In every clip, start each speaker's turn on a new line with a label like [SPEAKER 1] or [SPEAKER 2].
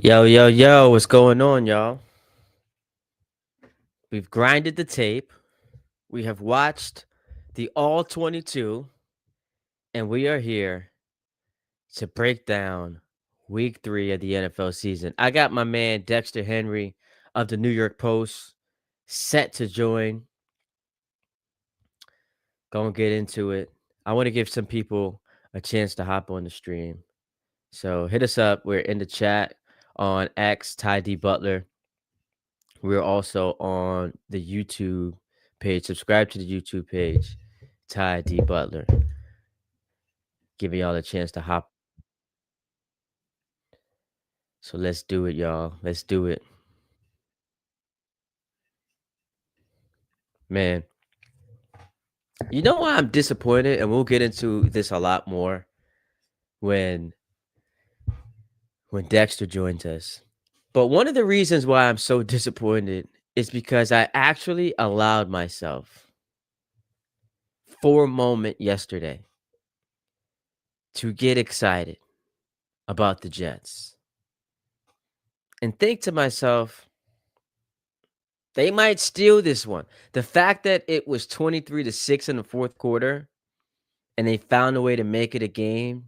[SPEAKER 1] Yo, yo, yo, what's going on, y'all? We've grinded the tape. We have watched the All 22, and we are here to break down week 3 of the NFL season. I got my man Dexter Henry of the New York Post set to join. Gonna get into it. I want to give some people a chance to hop on the stream. So hit us up. We're in the chat on X, Ty D Butler. We're also on the YouTube page. Subscribe to the YouTube page, Ty D Butler. Giving y'all a chance to hop. So let's do it, y'all. Let's do it. Man, you know why I'm disappointed? And we'll get into this a lot more when Dexter joins us. But one of the reasons why I'm so disappointed is because I actually allowed myself for a moment yesterday to get excited about the Jets and think to myself, they might steal this one. The fact that it was 23-6 in the fourth quarter and they found a way to make it a game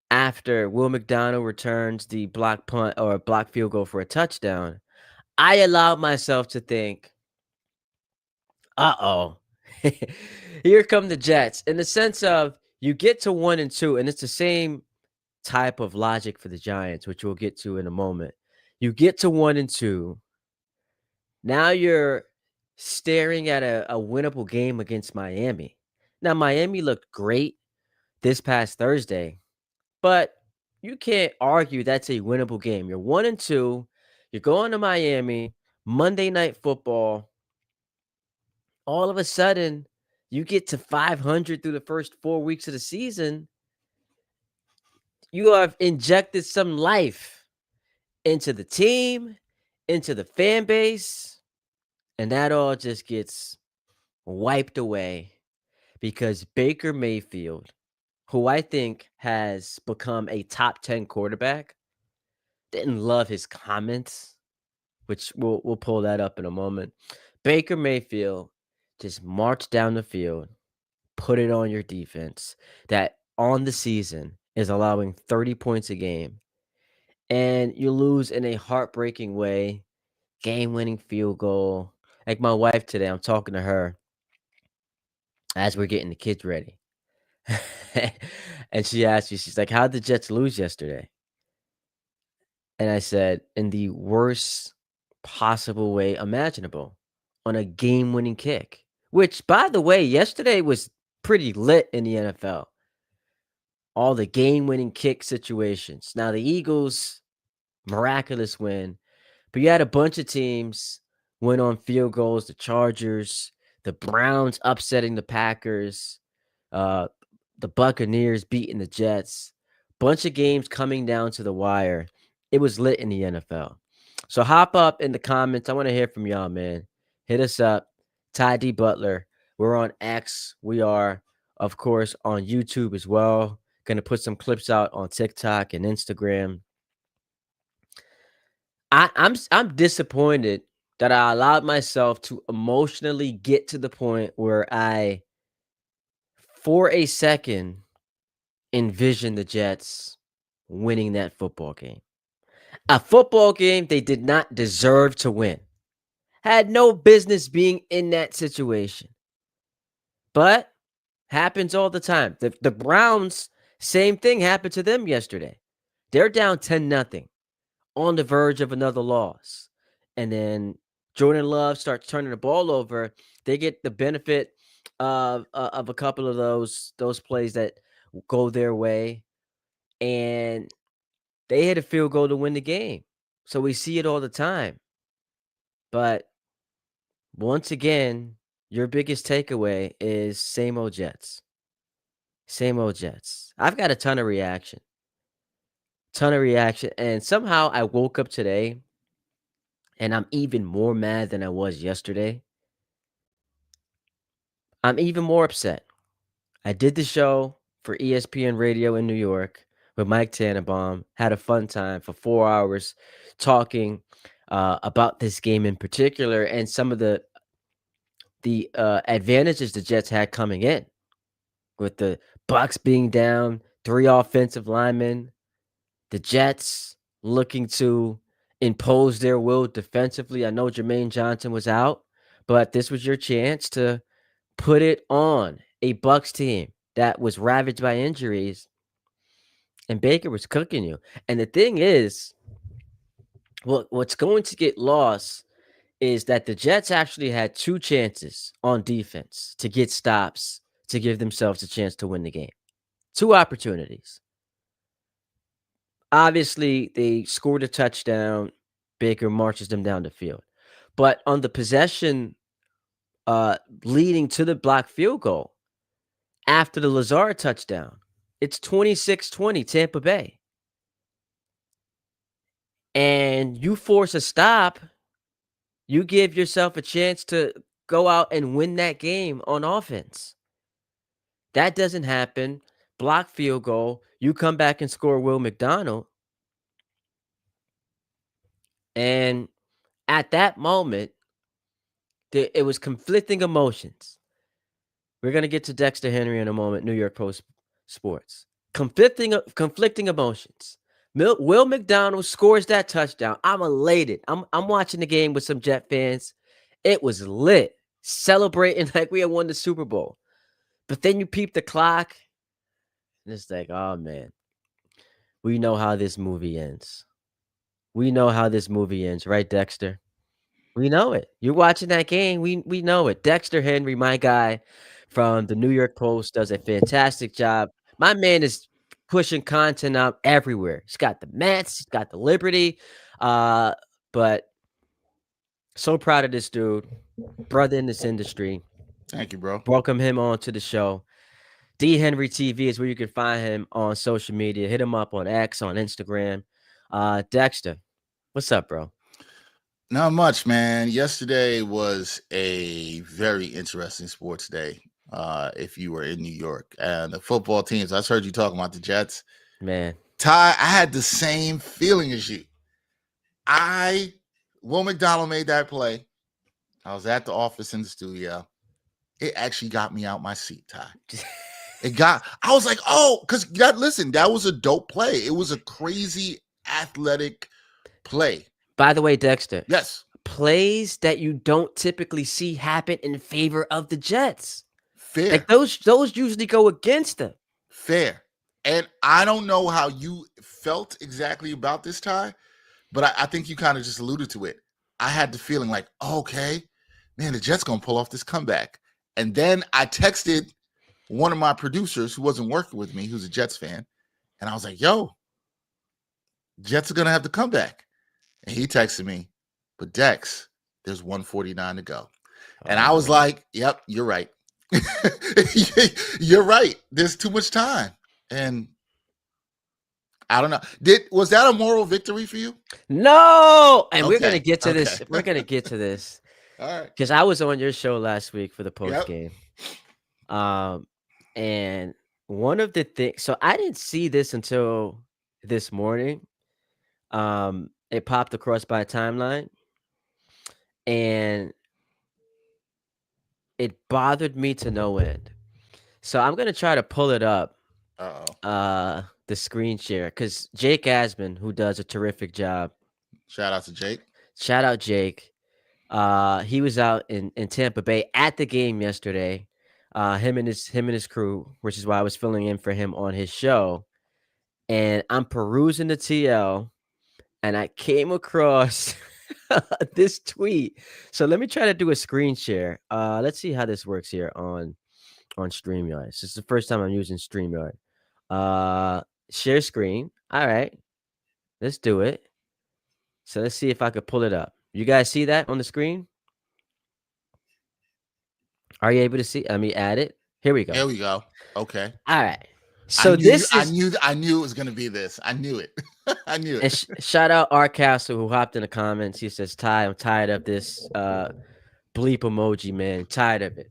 [SPEAKER 1] after Will McDonald returns the block punt or block field goal for a touchdown, I allowed myself to think, uh-oh, here come the Jets. In the sense of you get to 1-2, and it's the same type of logic for the Giants, which we'll get to in a moment. You get to 1-2. Now you're staring at a winnable game against Miami. Now, Miami looked great this past Thursday, but you can't argue that's a winnable game. You're 1-2. You're going to Miami, Monday Night Football. All of a sudden, you get to 500 through the first 4 weeks of the season. You have injected some life into the team, into the fan base, and that all just gets wiped away because Baker Mayfield, who I think has become a top 10 quarterback, didn't love his comments, which we'll pull that up in a moment. Baker Mayfield just marched down the field, put it on your defense that on the season is allowing 30 points a game, and you lose in a heartbreaking way, game-winning field goal. Like my wife today, I'm talking to her as we're getting the kids ready. And she asked me, she's like, how'd the Jets lose yesterday? And I said, in the worst possible way imaginable, on a game-winning kick. Which, by the way, yesterday was pretty lit in the NFL. All the game-winning kick situations. Now, the Eagles, miraculous win. But you had a bunch of teams win on field goals. The Chargers, the Browns upsetting the Packers, uh, the Buccaneers beating the Jets. Bunch of games coming down to the wire. It was lit in the NFL. So hop up in the comments. I want to hear from y'all, man. Hit us up. Ty D Butler. We're on X. We are, of course, on YouTube as well. Gonna put some clips out on TikTok and Instagram. I'm disappointed that I allowed myself to emotionally get to the point where I, for a second, envisioned the Jets winning that football game. A football game they did not deserve to win. Had no business being in that situation. But happens all the time. The Browns, same thing happened to them yesterday. They're down 10-0 on the verge of another loss. And then Jordan Love starts turning the ball over. They get the benefit of a couple of those plays that go their way, and they hit a field goal to win the game. So we see it all the time. But once again, your biggest takeaway is same old Jets. Same old Jets. I've got a ton of reaction. And somehow I woke up today and I'm even more mad than I was yesterday. I'm even more upset. I did the show for ESPN Radio in New York with Mike Tannenbaum. Had a fun time for 4 hours talking about this game in particular and some of the advantages the Jets had coming in with the Bucks being down, 3 offensive linemen, the Jets looking to impose their will defensively. I know Jermaine Johnson was out, but this was your chance to put it on a Bucks team that was ravaged by injuries, and Baker was cooking you. And the thing is, what's going to get lost is that the Jets actually had 2 chances on defense to get stops to give themselves a chance to win the game. 2 opportunities. Obviously, they scored a touchdown. Baker marches them down the field. But on the possession leading to the blocked field goal after the Lazard touchdown, it's 26-20 Tampa Bay. And you force a stop, you give yourself a chance to go out and win that game on offense. That doesn't happen. Block field goal. You come back and score Will McDonald. And at that moment, it was conflicting emotions. We're going to get to Dexter Henry in a moment, New York Post Sports. Conflicting emotions. Will McDonald scores that touchdown. I'm elated. I'm watching the game with some Jet fans. It was lit. Celebrating like we had won the Super Bowl. But then you peep the clock, and it's like, oh, man. We know how this movie ends. We know how this movie ends, right, Dexter? We know it. You're watching that game. We know it. Dexter Henry, my guy from the New York Post, does a fantastic job. My man is pushing content out everywhere. He's got the Mets, he's got the Liberty. But so proud of this dude, brother in this industry.
[SPEAKER 2] Thank you, bro.
[SPEAKER 1] Welcome him on to the show. D Henry TV is where you can find him on social media. Hit him up on X, on Instagram. Dexter, what's up, bro?
[SPEAKER 2] Not much, man. Yesterday was a very interesting sports day. If you were in New York and the football teams, I heard you talking about the Jets.
[SPEAKER 1] Man,
[SPEAKER 2] Ty, I had the same feeling as you. Will McDonald made that play. I was at the office in the studio. It actually got me out my seat, Ty. I was like, oh, because listen, that was a dope play. It was a crazy athletic play.
[SPEAKER 1] By the way, Dexter.
[SPEAKER 2] Yes.
[SPEAKER 1] Plays that you don't typically see happen in favor of the Jets.
[SPEAKER 2] Fair.
[SPEAKER 1] Like those usually go against them.
[SPEAKER 2] Fair. And I don't know how you felt exactly about this, Ty, but I think you kind of just alluded to it. I had the feeling like, oh, okay, man, the Jets going to pull off this comeback. And then I texted one of my producers who wasn't working with me, who's a Jets fan, and I was like, yo, Jets are going to have to come back. And he texted me, but Dex, there's 149 to go. And I was like, yep, you're right. You're right. There's too much time. And I don't know. Was that a moral victory for you?
[SPEAKER 1] No. And we're going to get to this. We're going to get to this.
[SPEAKER 2] All right.
[SPEAKER 1] Because I was on your show last week for the post game. And one of the things, so I didn't see this until this morning. It popped across my timeline, and it bothered me to no end. So I'm gonna try to pull it up. The screen share, because Jake Asman, who does a terrific job.
[SPEAKER 2] Shout out to Jake.
[SPEAKER 1] Shout out Jake. He was out in Tampa Bay at the game yesterday. Him and his crew, which is why I was filling in for him on his show. And I'm perusing the TL. And I came across this tweet. So let me try to do a screen share. Let's see how this works here on StreamYard. This is the first time I'm using StreamYard. Share screen. All right. Let's do it. So let's see if I could pull it up. You guys see that on the screen? Are you able to see? Let me add it. Here we go.
[SPEAKER 2] Here we go. Okay.
[SPEAKER 1] All right. So
[SPEAKER 2] I knew it was going to be this. I knew it. I knew it.
[SPEAKER 1] And shout out R Castle, who hopped in the comments. He says, Ty, I'm tired of this bleep emoji, man. Tired of it.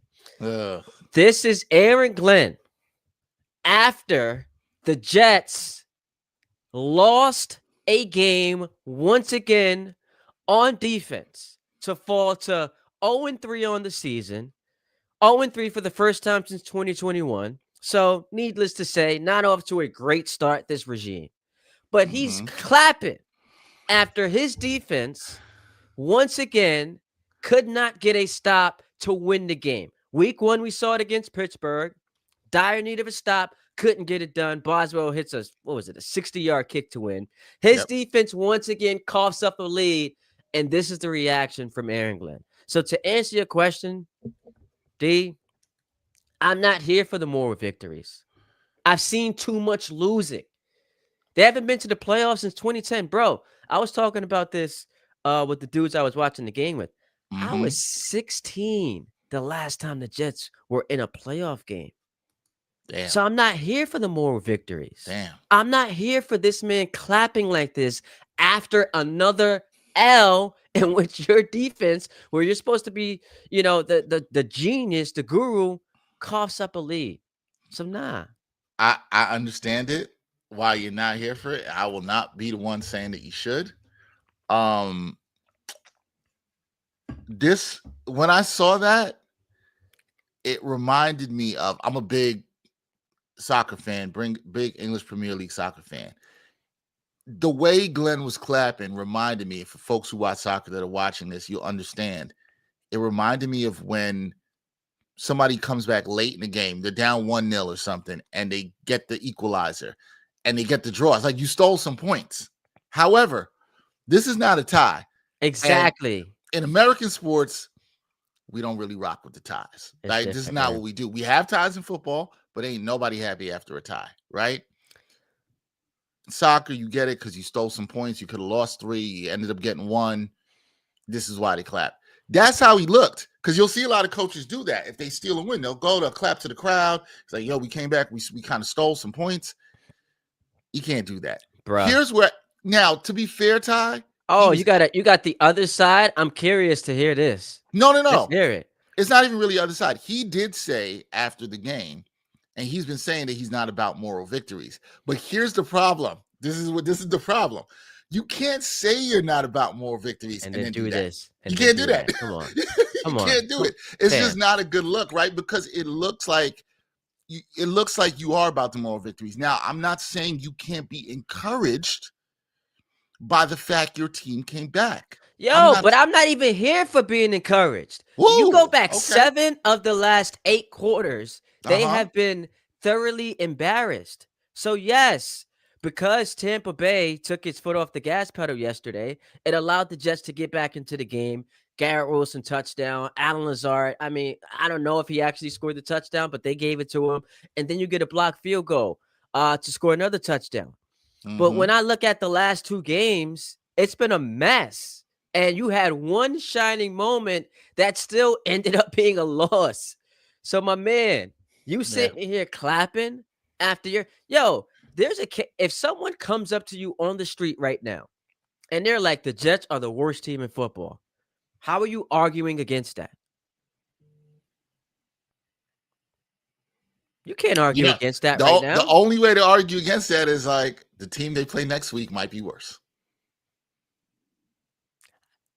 [SPEAKER 1] This is Aaron Glenn after the Jets lost a game once again on defense to fall to 0-3 on the season, 0-3 for the first time since 2021. So, needless to say, not off to a great start this regime. But he's
[SPEAKER 2] Mm-hmm.
[SPEAKER 1] clapping after his defense once again could not get a stop to win the game. Week 1, we saw it against Pittsburgh. Dire need of a stop, couldn't get it done. Boswell hits a 60-yard kick to win. His
[SPEAKER 2] Yep.
[SPEAKER 1] defense once again coughs up a lead, and this is the reaction from Aaron Glenn. So to answer your question, D, I'm not here for the moral victories. I've seen too much losing. They haven't been to the playoffs since 2010. Bro, I was talking about this with the dudes I was watching the game with. I
[SPEAKER 2] Mm-hmm.
[SPEAKER 1] was 16 the last time the Jets were in a playoff game.
[SPEAKER 2] Damn.
[SPEAKER 1] So I'm not here for the moral victories.
[SPEAKER 2] Damn.
[SPEAKER 1] I'm not here for this man clapping like this after another L in which your defense, where you're supposed to be, the genius, the guru, coughs up a lead. So nah.
[SPEAKER 2] I understand it. Why you're not here for it. I will not be the one saying that you should. This when I saw that, it reminded me of I'm a big soccer fan, big English Premier League soccer fan. The way Glenn was clapping reminded me, for folks who watch soccer that are watching this, you'll understand. It reminded me of when somebody comes back late in the game, they're down 1-0 or something, and they get the equalizer and they get the draw. It's like you stole some points. However, this is not a tie.
[SPEAKER 1] Exactly.
[SPEAKER 2] And in American sports, we don't really rock with the ties.
[SPEAKER 1] It's
[SPEAKER 2] Right? This is not what we do. We have ties in football, but ain't nobody happy after a tie, right? Soccer, you get it because you stole some points. You could have lost 3. You ended up getting 1. This is why they clap. That's how he looked. Because you'll see a lot of coaches do that. If they steal a win, they'll go to clap to the crowd. It's like, yo, we came back. We kind of stole some points. You can't do that.
[SPEAKER 1] Bruh.
[SPEAKER 2] Here's where now, to be fair, Ty.
[SPEAKER 1] Oh, you got the other side. I'm curious to hear this.
[SPEAKER 2] No.
[SPEAKER 1] Let's hear it.
[SPEAKER 2] It's not even really the other side. He did say after the game, and he's been saying that he's not about moral victories. But here's the problem. This is the problem. You can't say you're not about moral victories and then do this. You can't do that.
[SPEAKER 1] Come on.
[SPEAKER 2] You can't do it. It's just not a good look, right? Because it looks like you are about the moral victories. Now, I'm not saying you can't be encouraged by the fact your team came back.
[SPEAKER 1] But I'm not even here for being encouraged. You go back 7 of the last 8 quarters, they have been thoroughly embarrassed. So yes, because Tampa Bay took its foot off the gas pedal yesterday, it allowed the Jets to get back into the game. Garrett Wilson touchdown, Alan Lazard. I mean, I don't know if he actually scored the touchdown, but they gave it to him. And then you get a blocked field goal to score another touchdown. Mm-hmm. But when I look at the last 2 games, it's been a mess. And you had one shining moment that still ended up being a loss. So, my man, you sitting here clapping after if someone comes up to you on the street right now and they're like, the Jets are the worst team in football, how are you arguing against that? You can't argue against that right now.
[SPEAKER 2] The only way to argue against that is like the team they play next week might be worse.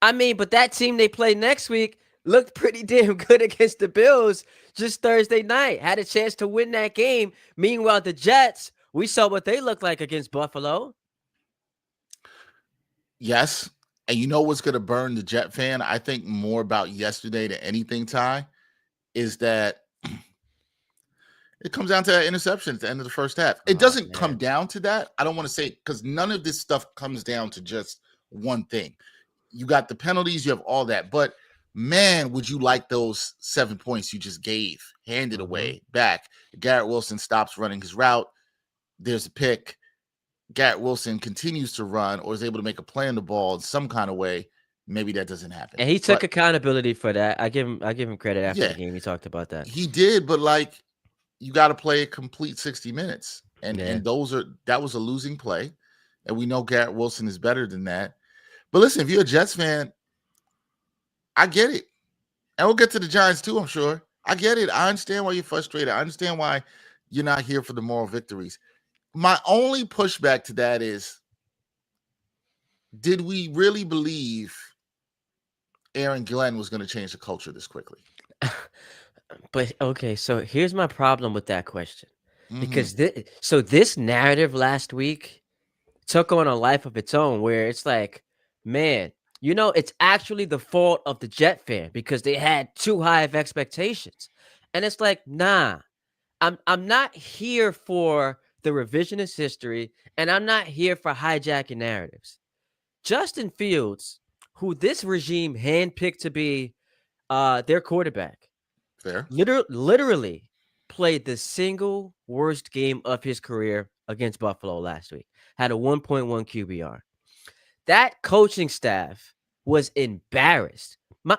[SPEAKER 1] I mean, but that team they play next week looked pretty damn good against the Bills just Thursday night. Had a chance to win that game. Meanwhile, the Jets, we saw what they looked like against Buffalo.
[SPEAKER 2] Yes. And you know what's going to burn the Jet fan? I think more about yesterday than anything, Ty, is that it comes down to that interception at the end of the first half. It doesn't come down to that. I don't want to say, because none of this stuff comes down to just one thing. You got the penalties, you have all that. But, man, would you like those 7 points you just gave, handed away, back? Garrett Wilson stops running his route. There's a pick. Garrett Wilson continues to run or is able to make a play on the ball in some kind of way. Maybe that doesn't happen.
[SPEAKER 1] And he took accountability for that. I give him credit after the game. He talked about that.
[SPEAKER 2] He did, but, like, you got to play a complete 60 minutes. And that was a losing play. And we know Garrett Wilson is better than that. But listen, if you're a Jets fan, I get it. And we'll get to the Giants too, I'm sure. I get it. I understand why you're frustrated. I understand why you're not here for the moral victories. My only pushback to that is, did we really believe Aaron Glenn was going to change the culture this quickly?
[SPEAKER 1] But okay, so here's my problem with that question.
[SPEAKER 2] Mm-hmm.
[SPEAKER 1] Because this narrative last week took on a life of its own where it's like, man, it's actually the fault of the Jet fan because they had too high of expectations. And it's like, nah, I'm not here for the revisionist history, and I'm not here for hijacking narratives. Justin Fields, who this regime handpicked to be their quarterback,
[SPEAKER 2] Fair.
[SPEAKER 1] literally played the single worst game of his career against Buffalo last week. Had a 1.1 QBR. That coaching staff was embarrassed.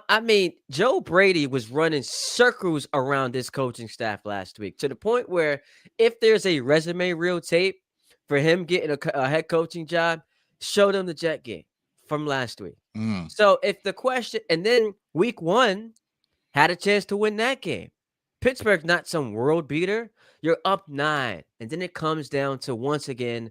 [SPEAKER 1] I mean, Joe Brady was running circles around this coaching staff last week to the point where if there's a resume reel tape for him getting a head coaching job, show them the Jet game from last week.
[SPEAKER 2] Mm.
[SPEAKER 1] So if the question, and then week one, had a chance to win that game. Pittsburgh's not some world beater. You're up 9. And then it comes down to, once again,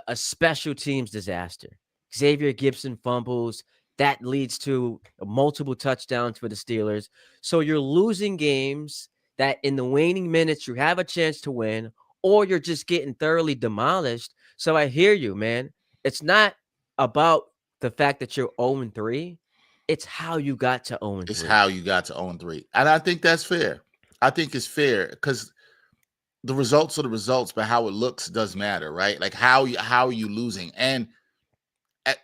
[SPEAKER 1] a special teams disaster. Xavier Gibson fumbles. That leads to multiple touchdowns for the Steelers. So you're losing games that in the waning minutes you have a chance to win, or you're just getting thoroughly demolished. So I hear you, man. It's not about the fact that you're 0-3. It's how you got to
[SPEAKER 2] It's
[SPEAKER 1] 0-3.
[SPEAKER 2] how you got to 0-3. And I think that's fair. I think it's fair because the results are the results, but how it looks does matter, right? Like how are you losing? And at,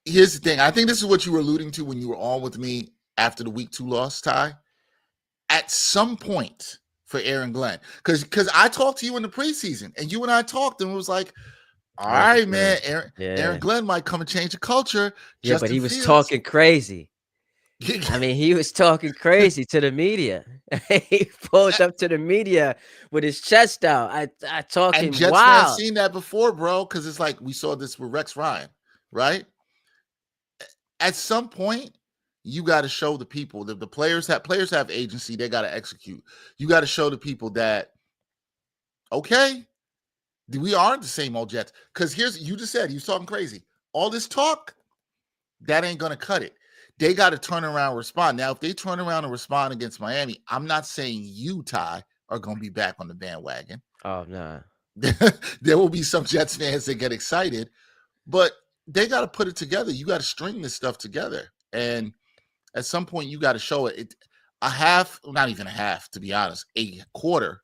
[SPEAKER 2] here's the thing. I think this is what you were alluding to when you were on with me after the week 2 loss, Ty. At some point for Aaron Glenn, because I talked to you in the preseason, and you and I talked, and it was like, all right, man, Aaron
[SPEAKER 1] Yeah.
[SPEAKER 2] Glenn might come and change the culture.
[SPEAKER 1] Yeah, but
[SPEAKER 2] Justin
[SPEAKER 1] he was
[SPEAKER 2] Fields.
[SPEAKER 1] talking crazy. I mean, he was talking crazy to the media. He pulled up to the media with his chest out. I
[SPEAKER 2] And
[SPEAKER 1] talking
[SPEAKER 2] Jets fans
[SPEAKER 1] wild.
[SPEAKER 2] seen that before, bro, because it's like we saw this with Rex Ryan, right? At some point, you got to show the people that the players have agency. They got to execute. You got to show the people that, okay, we aren't the same old Jets. Because you just said he was talking crazy. All this talk, that ain't gonna cut it. They got to turn around and respond. Now, if they turn around and respond against Miami, I'm not saying you, Ty, are gonna be back on the bandwagon.
[SPEAKER 1] Oh, nah.
[SPEAKER 2] There will be some Jets fans that get excited, but they got to put it together. You got to string this stuff together. And at some point, you got to show it. A half, not even a half, to be honest, a quarter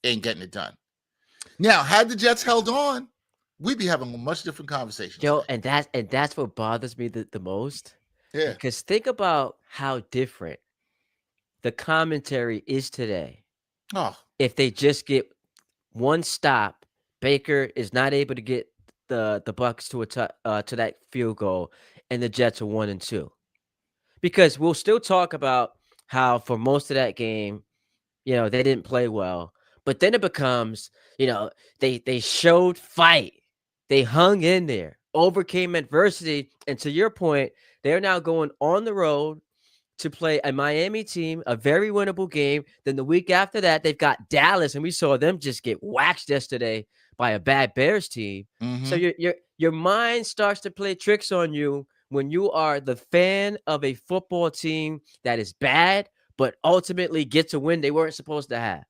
[SPEAKER 2] ain't getting it done. Now, had the Jets held on, we'd be having a much different conversation
[SPEAKER 1] Yo,
[SPEAKER 2] today.
[SPEAKER 1] and that's what bothers me the most.
[SPEAKER 2] Yeah.
[SPEAKER 1] Because think about how different the commentary is today.
[SPEAKER 2] Oh,
[SPEAKER 1] If they just get one stop, Baker is not able to get the Bucks to that field goal, and the Jets are 1-2. Because we'll still talk about how for most of that game, they didn't play well. But then it becomes, they showed fight. They hung in there, overcame adversity. And to your point, they're now going on the road to play a Miami team, a very winnable game. Then the week after that, they've got Dallas, and we saw them just get waxed yesterday by a bad Bears team. So
[SPEAKER 2] mm-hmm.
[SPEAKER 1] your mind starts to play tricks on you when you are the fan of a football team that is bad, but ultimately gets a win they weren't supposed to have.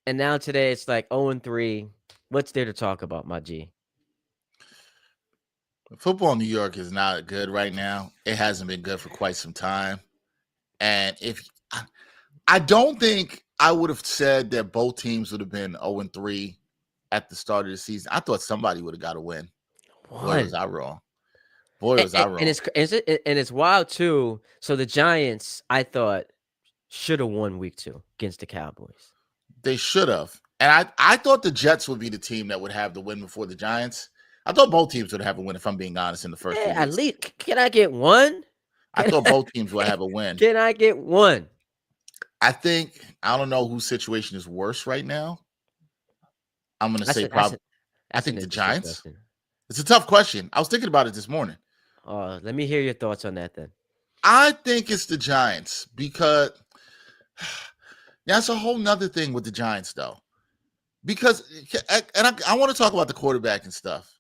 [SPEAKER 1] And now today it's like 0-3. What's there to talk about, my G?
[SPEAKER 2] Football in New York is not good right now. It hasn't been good for quite some time. And I don't think I would have said that both teams would have been 0-3 at the start of the season. I thought somebody would have got a win. Boy, was
[SPEAKER 1] One.
[SPEAKER 2] I wrong. Boy, was I
[SPEAKER 1] And
[SPEAKER 2] wrong.
[SPEAKER 1] it's wild too. So the Giants, I thought, should have won week 2 against the Cowboys.
[SPEAKER 2] They should have. And I thought the Jets would be the team that would have the win before the Giants. I thought both teams would have a win, if I'm being honest, in the first few
[SPEAKER 1] At
[SPEAKER 2] weeks.
[SPEAKER 1] least, can I get one?
[SPEAKER 2] I thought both teams would have a win.
[SPEAKER 1] Can I get one?
[SPEAKER 2] I don't know whose situation is worse right now. I'm going to say probably, I
[SPEAKER 1] That's an
[SPEAKER 2] think the
[SPEAKER 1] interesting
[SPEAKER 2] Giants.
[SPEAKER 1] question.
[SPEAKER 2] It's a tough question. I was thinking about it this morning.
[SPEAKER 1] Let me hear your thoughts on that then.
[SPEAKER 2] I think it's the Giants because that's a whole nother thing with the Giants, though. because, and I want to talk about the quarterback and stuff.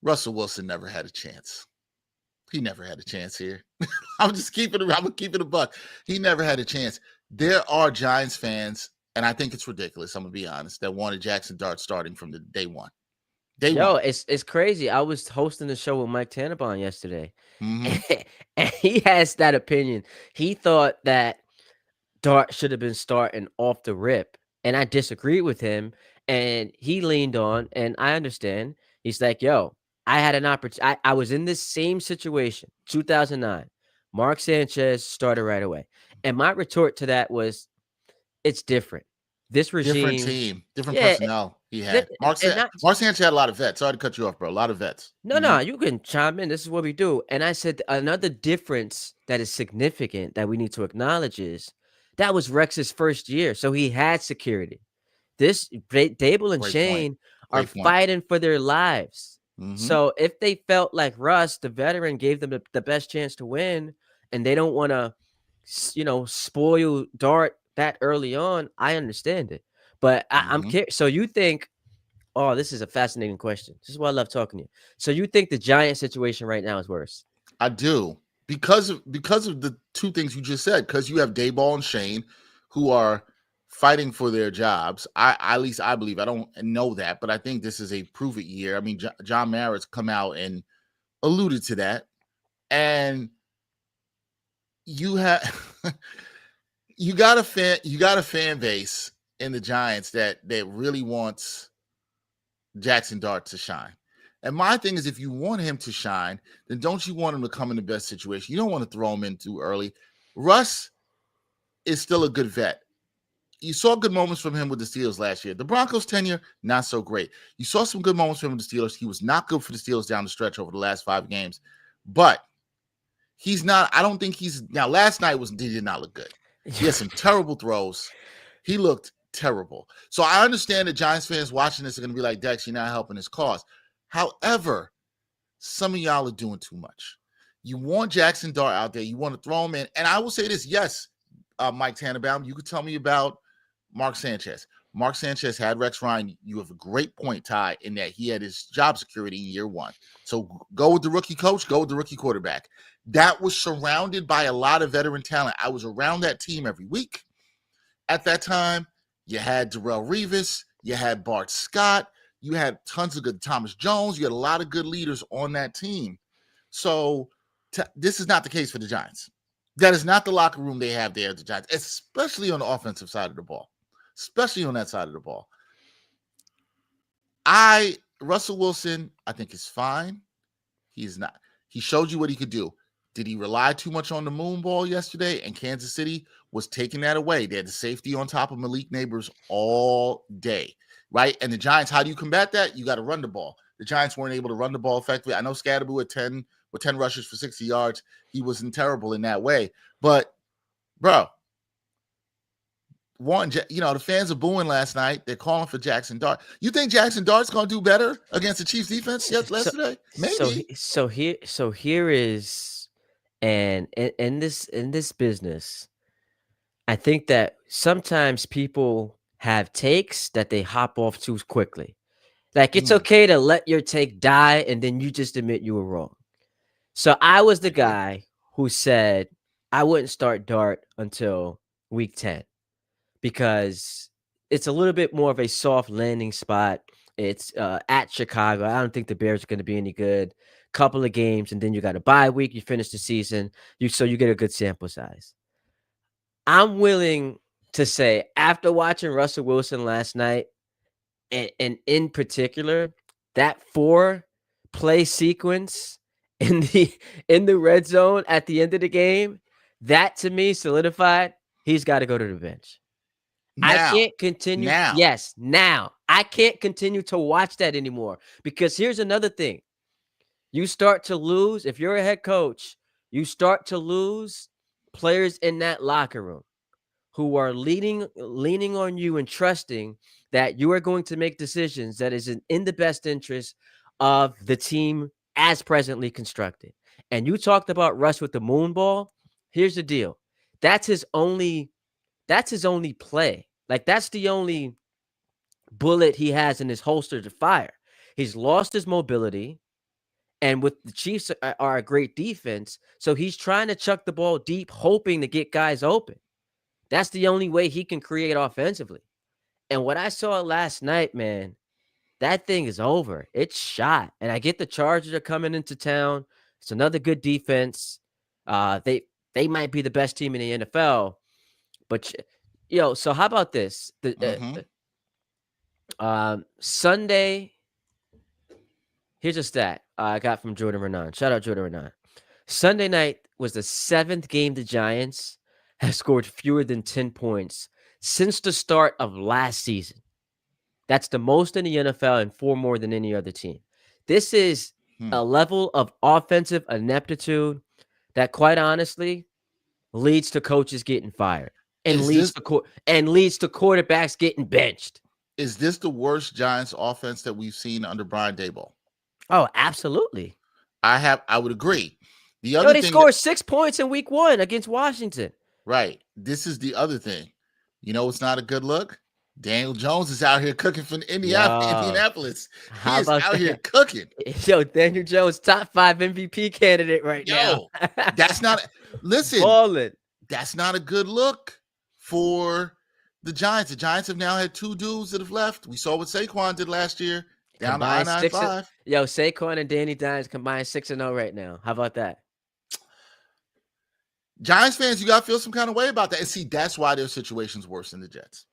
[SPEAKER 2] Russell Wilson never had a chance. He never had a chance here. I'm gonna keep it a buck. He never had a chance. There are Giants fans, and I think it's ridiculous, I'm gonna be honest, that wanted Jackson Dart starting from the day one. Day
[SPEAKER 1] Yo,
[SPEAKER 2] one.
[SPEAKER 1] it's crazy. I was hosting the show with Mike Tannenbaum yesterday,
[SPEAKER 2] Mm-hmm.
[SPEAKER 1] and he has that opinion. He thought that Dart should have been starting off the rip, and I disagreed with him, and he leaned on, and I understand. He's like, "Yo, I had an opportunity. I was in this same situation, 2009. Mark Sanchez started right away, and my retort to that was, it's different. This
[SPEAKER 2] Different
[SPEAKER 1] regime,
[SPEAKER 2] team, different
[SPEAKER 1] yeah,
[SPEAKER 2] personnel he
[SPEAKER 1] that
[SPEAKER 2] had.
[SPEAKER 1] and not
[SPEAKER 2] Mark Sanchez had a lot of vets. Sorry to cut you off, bro. A lot of vets.
[SPEAKER 1] no,
[SPEAKER 2] Mm-hmm.
[SPEAKER 1] no, you can chime in. This is what we do." And I said another difference that is significant that we need to acknowledge is that was Rex's first year, so he had security. Dable and
[SPEAKER 2] Great point.
[SPEAKER 1] Shane are
[SPEAKER 2] Great point.
[SPEAKER 1] fighting for their lives.
[SPEAKER 2] Mm-hmm.
[SPEAKER 1] So if they felt like Russ, the veteran, gave them the best chance to win, and they don't want to, spoil Dart that early on, I understand it. But I'm
[SPEAKER 2] Mm-hmm.
[SPEAKER 1] curious. So you think? Oh, this is a fascinating question. This is why I love talking to you. So you think the Giant situation right now is worse?
[SPEAKER 2] I do, because of the two things you just said. Because you have Dayball and Shane, who are fighting for their jobs. At least I believe. I don't know that, but I think this is a prove it year. I mean, John Mara's come out and alluded to that, and you have you got a fan base in the Giants that really wants Jackson Dart to shine. And my thing is, if you want him to shine, then don't you want him to come in the best situation? You don't want to throw him in too early. Russ is still a good vet. You saw good moments from him with the Steelers last year. The Broncos tenure, not so great. You saw some good moments from him with the Steelers. He was not good for the Steelers down the stretch over the last 5 games. But he's not, I don't think he's, now last night he did not look good. He had some terrible throws. He looked terrible. So I understand that Giants fans watching this are going to be like, Dex, you're not helping his cause. However, some of y'all are doing too much. You want Jackson Dart out there. You want to throw him in. And I will say this, yes, Mike Tannenbaum, you could tell me about Mark Sanchez. Mark Sanchez had Rex Ryan. You have a great point, Ty, in that he had his job security in year 1. So go with the rookie coach, go with the rookie quarterback. That was surrounded by a lot of veteran talent. I was around that team every week. At that time, you had Darrelle Revis, you had Bart Scott, you had tons of good Thomas Jones, you had a lot of good leaders on that team. So this is not the case for the Giants. That is not the locker room they have there at the Giants, especially on the offensive side of the ball. Especially on that side of the ball. Russell Wilson, I think is fine. He's not. He showed you what he could do. Did he rely too much on the moon ball yesterday? And Kansas City was taking that away. They had the safety on top of Malik Neighbors all day, right? And the Giants, how do you combat that? You got to run the ball. The Giants weren't able to run the ball effectively. I know Scadaboo at 10 rushes for 60 yards. He wasn't terrible in that way. But, bro, the fans are booing last night. They're calling for Jackson Dart. You think Jackson Dart's going to do better against the Chiefs defense yesterday? Maybe.
[SPEAKER 1] So here is, and in this business, I think that sometimes people have takes that they hop off too quickly. Like, it's okay to let your take die and then you just admit you were wrong. So I was the guy who said I wouldn't start Dart until week 10 because it's a little bit more of a soft landing spot. It's at Chicago. I don't think the Bears are going to be any good. Couple of games, and then you got a bye week. You finish the season. So you get a good sample size. I'm willing to say, after watching Russell Wilson last night, and in particular, that 4-play sequence in the red zone at the end of the game, that to me solidified he's got to go to the bench. I can't continue. Yes, now. I can't continue to watch that anymore because here's another thing. You start to lose, if you're a head coach, you start to lose players in that locker room who are leaning on you and trusting that you are going to make decisions that is in the best interest of the team as presently constructed. And you talked about Russ with the moon ball. Here's the deal. That's his only play. Like, that's the only bullet he has in his holster to fire. He's lost his mobility, and with the Chiefs are a great defense, so he's trying to chuck the ball deep, hoping to get guys open. That's the only way he can create offensively. And what I saw last night, man, that thing is over. It's shot. And I get the Chargers are coming into town. It's another good defense. They might be the best team in the NFL. But so how about this?
[SPEAKER 2] Mm-hmm.
[SPEAKER 1] Sunday. Here's a stat I got from Jordan Renan. Shout out Jordan Renan. Sunday night was the 7th game the Giants have scored fewer than 10 points since the start of last season. That's the most in the NFL and 4 more than any other team. This is
[SPEAKER 2] Hmm.
[SPEAKER 1] a level of offensive ineptitude that, quite honestly, leads to coaches getting fired and
[SPEAKER 2] Is
[SPEAKER 1] leads
[SPEAKER 2] this
[SPEAKER 1] to quarterbacks getting benched.
[SPEAKER 2] is this the worst Giants offense that we've seen under Brian Daboll?
[SPEAKER 1] Oh, absolutely.
[SPEAKER 2] I would agree. The
[SPEAKER 1] Yo,
[SPEAKER 2] other
[SPEAKER 1] they
[SPEAKER 2] thing that,
[SPEAKER 1] scored 6 points in week 1 against Washington.
[SPEAKER 2] right, this is the other thing. You know, it's not a good look. Daniel Jones is out here cooking for
[SPEAKER 1] Yo,
[SPEAKER 2] Indianapolis. He
[SPEAKER 1] how
[SPEAKER 2] is
[SPEAKER 1] about
[SPEAKER 2] out here
[SPEAKER 1] that?
[SPEAKER 2] cooking.
[SPEAKER 1] Yo, Daniel Jones, top 5 MVP candidate right now.
[SPEAKER 2] Yo, that's not. Listen,
[SPEAKER 1] Balling.
[SPEAKER 2] that's not a good look for the Giants. The Giants have now had 2 dudes that have left. We saw what Saquon did last year down to
[SPEAKER 1] Combined 6
[SPEAKER 2] I-95.
[SPEAKER 1] Yo, Saquon and Danny Dimes combined 6-0 right now. How about that?
[SPEAKER 2] Giants fans, you got to feel some kind of way about that. And see, that's why their situation's worse than the Jets.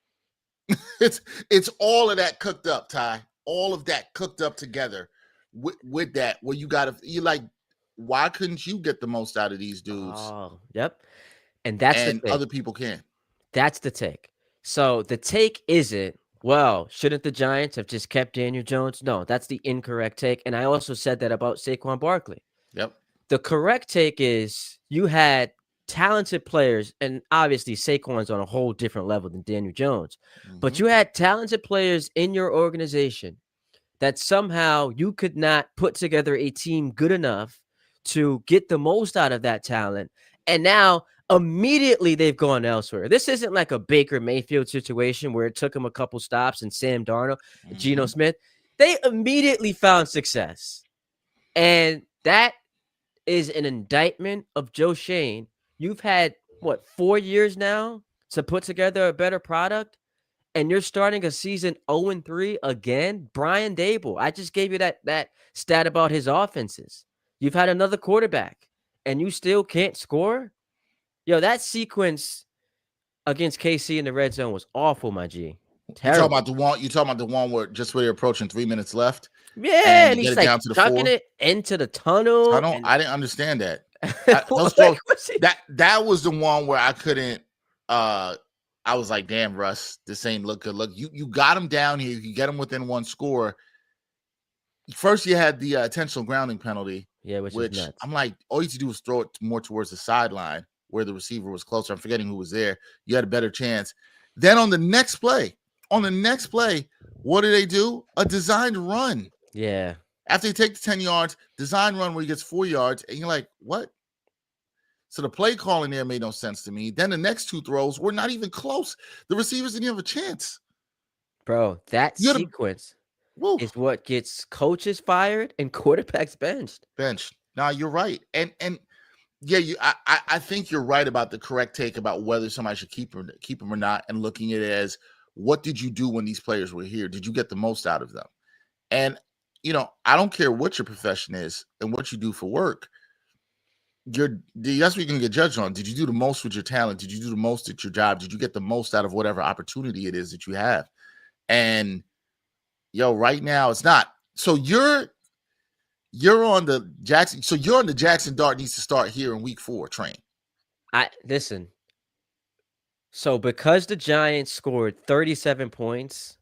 [SPEAKER 2] it's all of that cooked up, Ty. All of that cooked up together with that, where you're like, why couldn't you get the most out of these dudes?
[SPEAKER 1] Oh, yep. And that's the
[SPEAKER 2] And
[SPEAKER 1] thing.
[SPEAKER 2] other people can.
[SPEAKER 1] That's the take. So the take isn't, well, shouldn't the Giants have just kept Daniel Jones? No, that's the incorrect take. And I also said that about Saquon Barkley.
[SPEAKER 2] Yep.
[SPEAKER 1] The correct take is you had talented players, and obviously Saquon's on a whole different level than Daniel Jones, but you had talented players in your organization that somehow you could not put together a team good enough to get the most out of that talent. And now immediately they've gone elsewhere. This isn't like a Baker Mayfield situation where it took him a couple stops and Sam Darnold, Geno Smith. They immediately found success. And that is an indictment of Joe Shane. You've had, 4 years now to put together a better product, and you're starting a season 0-3 again? Brian Daboll, I just gave you that stat about his offenses. You've had another quarterback, and you still can't score? Yo, that sequence against KC in the red zone was awful, my G. Terrible.
[SPEAKER 2] You talking about the one where just where they're approaching 3 minutes left?
[SPEAKER 1] Yeah, and
[SPEAKER 2] you
[SPEAKER 1] he's
[SPEAKER 2] get it
[SPEAKER 1] like
[SPEAKER 2] down to the
[SPEAKER 1] chucking
[SPEAKER 2] 4?
[SPEAKER 1] it into the tunnel.
[SPEAKER 2] I didn't understand that.
[SPEAKER 1] Those
[SPEAKER 2] That was the one where I couldn't. I was like, "Damn, Russ, this ain't look good." Look, you got him down here. You get him within 1 score. First, you had the intentional grounding penalty.
[SPEAKER 1] Yeah, which is nuts.
[SPEAKER 2] I'm like, all you had to do was throw it more towards the sideline where the receiver was closer. I'm forgetting who was there. You had a better chance. Then on the next play, what do they do? A designed run.
[SPEAKER 1] Yeah.
[SPEAKER 2] After they take the 10 yards, design run where he gets 4 yards, and you're like, what? So the play calling there made no sense to me. Then the next 2 throws were not even close. The receivers didn't have a chance.
[SPEAKER 1] Bro, that sequence is what gets coaches fired and quarterbacks benched.
[SPEAKER 2] Now you're right. And yeah, I think you're right about the correct take about whether somebody should keep him or not, and looking at it as, what did you do when these players were here? Did you get the most out of them? And I don't care what your profession is and what you do for work. That's what you're gonna get judged on. Did you do the most with your talent? Did you do the most at your job? Did you get the most out of whatever opportunity it is that you have? And right now it's not. So you're on the Jackson. So you're on the Jackson Dart needs to start here in week 4 train.
[SPEAKER 1] Listen. So because the Giants scored 37 points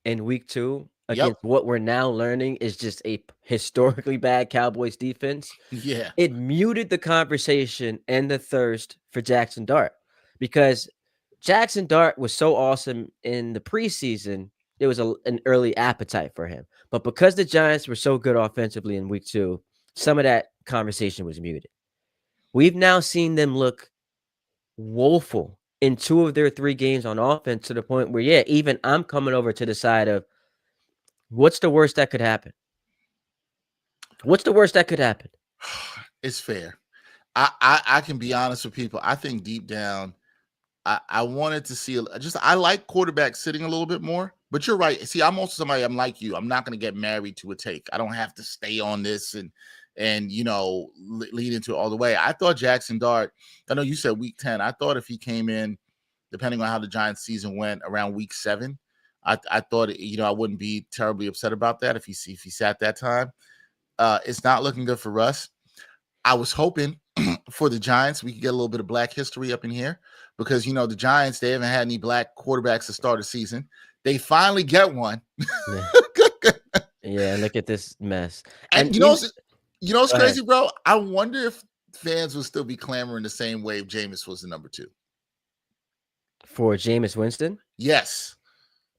[SPEAKER 1] in week 2 against what we're now learning is just a historically bad Cowboys defense.
[SPEAKER 2] Yeah.
[SPEAKER 1] It muted the conversation and the thirst for Jackson Dart, because Jackson Dart was so awesome in the preseason. There was an early appetite for him. But because the Giants were so good offensively in week 2, some of that conversation was muted. We've now seen them look woeful in 2 of their 3 games on offense to the point where, yeah, even I'm coming over to the side of what's the worst that could happen? What's the worst that could happen?
[SPEAKER 2] It's fair. I can be honest with people. I think deep down, I wanted to see just I like quarterbacks sitting a little bit more. But you're right. See, I'm also somebody. I'm like you. I'm not going to get married to a take. I don't have to stay on this and lead into it all the way. I thought Jackson Dart. I know you said week 10. I thought if he came in, depending on how the Giants season went, around week 7, I thought I wouldn't be terribly upset about that if he sat that time. It's not looking good for Russ. I was hoping for the Giants we could get a little bit of black history up in here because the Giants, they haven't had any black quarterbacks to start a season. They finally get one.
[SPEAKER 1] Yeah. Yeah, look at this mess.
[SPEAKER 2] And
[SPEAKER 1] Go
[SPEAKER 2] what's
[SPEAKER 1] ahead.
[SPEAKER 2] crazy, bro? I wonder if fans will still be clamoring the same way if Jameis was the number 2.
[SPEAKER 1] For Jameis Winston?
[SPEAKER 2] Yes.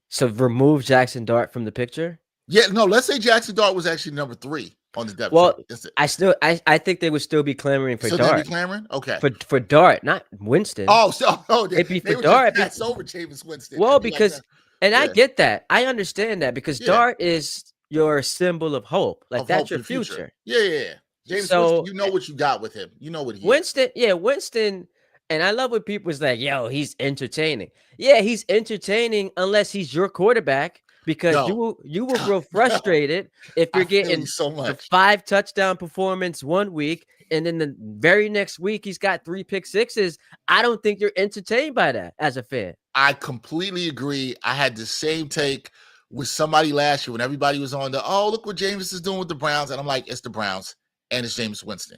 [SPEAKER 1] So remove Jackson Dart from the picture?
[SPEAKER 2] Yeah, no, let's say Jackson Dart was actually number 3 on the depth
[SPEAKER 1] Well,
[SPEAKER 2] chart.
[SPEAKER 1] I think they would still be clamoring for
[SPEAKER 2] So
[SPEAKER 1] Dart.
[SPEAKER 2] they'd be clamoring? Okay.
[SPEAKER 1] For Dart, not Winston.
[SPEAKER 2] It'd
[SPEAKER 1] be
[SPEAKER 2] they
[SPEAKER 1] for
[SPEAKER 2] would
[SPEAKER 1] Dart.
[SPEAKER 2] just pass over Jameis Winston.
[SPEAKER 1] Well,
[SPEAKER 2] It'd be like
[SPEAKER 1] because
[SPEAKER 2] that.
[SPEAKER 1] and I
[SPEAKER 2] Yeah.
[SPEAKER 1] get that. I understand that because
[SPEAKER 2] Yeah.
[SPEAKER 1] Dart is your symbol of hope. Like
[SPEAKER 2] Of
[SPEAKER 1] that's
[SPEAKER 2] hope
[SPEAKER 1] your
[SPEAKER 2] for the future.
[SPEAKER 1] future.
[SPEAKER 2] Yeah. James
[SPEAKER 1] So
[SPEAKER 2] Winston, you know what you got with him. You know what he is.
[SPEAKER 1] Winston, and I love when people's like, yo, he's entertaining. Yeah, he's entertaining unless he's your quarterback because
[SPEAKER 2] Yo.
[SPEAKER 1] you will grow frustrated if
[SPEAKER 2] I
[SPEAKER 1] you're
[SPEAKER 2] feel
[SPEAKER 1] getting
[SPEAKER 2] you so
[SPEAKER 1] the
[SPEAKER 2] much.
[SPEAKER 1] 5 touchdown performance one week and then the very next week he's got 3 pick sixes. I don't think you're entertained by that as a fan.
[SPEAKER 2] I completely agree. I had the same take with somebody last year when everybody was on look what Jameis is doing with the Browns. And I'm like, it's the Browns and it's Jameis Winston.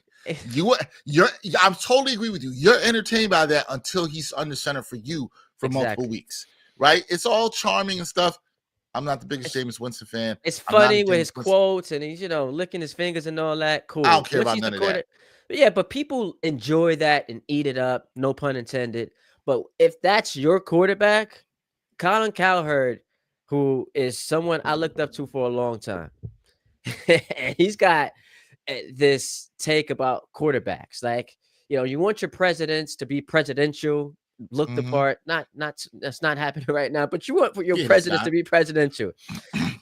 [SPEAKER 2] I'm totally agree with you. You're entertained by that until he's under center for you for multiple weeks, right? It's all charming and stuff. I'm not the biggest Jameis Winston fan.
[SPEAKER 1] It's funny with his quotes and he's, licking his fingers and all that. Cool.
[SPEAKER 2] I don't care about none of that.
[SPEAKER 1] Yeah, but people enjoy that and eat it up. No pun intended. But if that's your quarterback, Colin Cowherd, who is someone I looked up to for a long time, and he's got this take about quarterbacks. Like, you want your presidents to be presidential, look the part. Not that's not happening right now, but you want your presidents to be presidential.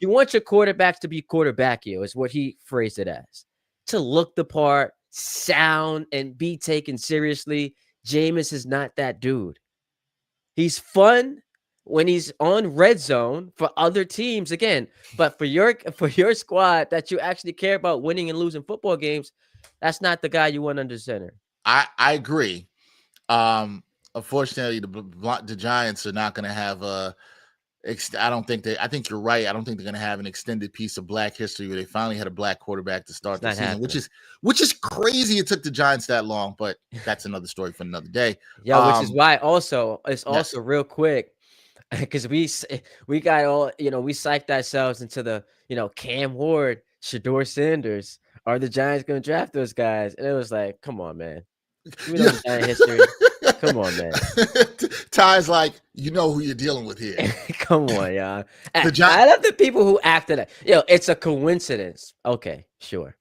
[SPEAKER 1] You want your quarterbacks to be quarterback-y, is what he phrased it as. To look the part, sound, and be taken seriously. Jameis is not that dude. He's fun when he's on red zone for other teams again, but for your squad that you actually care about winning and losing football games, that's not the guy you want under center.
[SPEAKER 2] I agree. Unfortunately, the Giants are not going to have a. I think you're right. I don't think they're going to have an extended piece of black history where they finally had a black quarterback to start the season, which is crazy. It took the Giants that long, but that's another story for another day.
[SPEAKER 1] Yeah, which is why it's also real quick because we got all we psyched ourselves into the Cam Ward, Shador Sanders. Are the Giants going to draft those guys? And it was like, come on, man. We know the Giant history. Come on, man.
[SPEAKER 2] Ty's like, you know who you're dealing with here.
[SPEAKER 1] Come on, y'all. I love the people who after that. It's a coincidence. Okay, sure.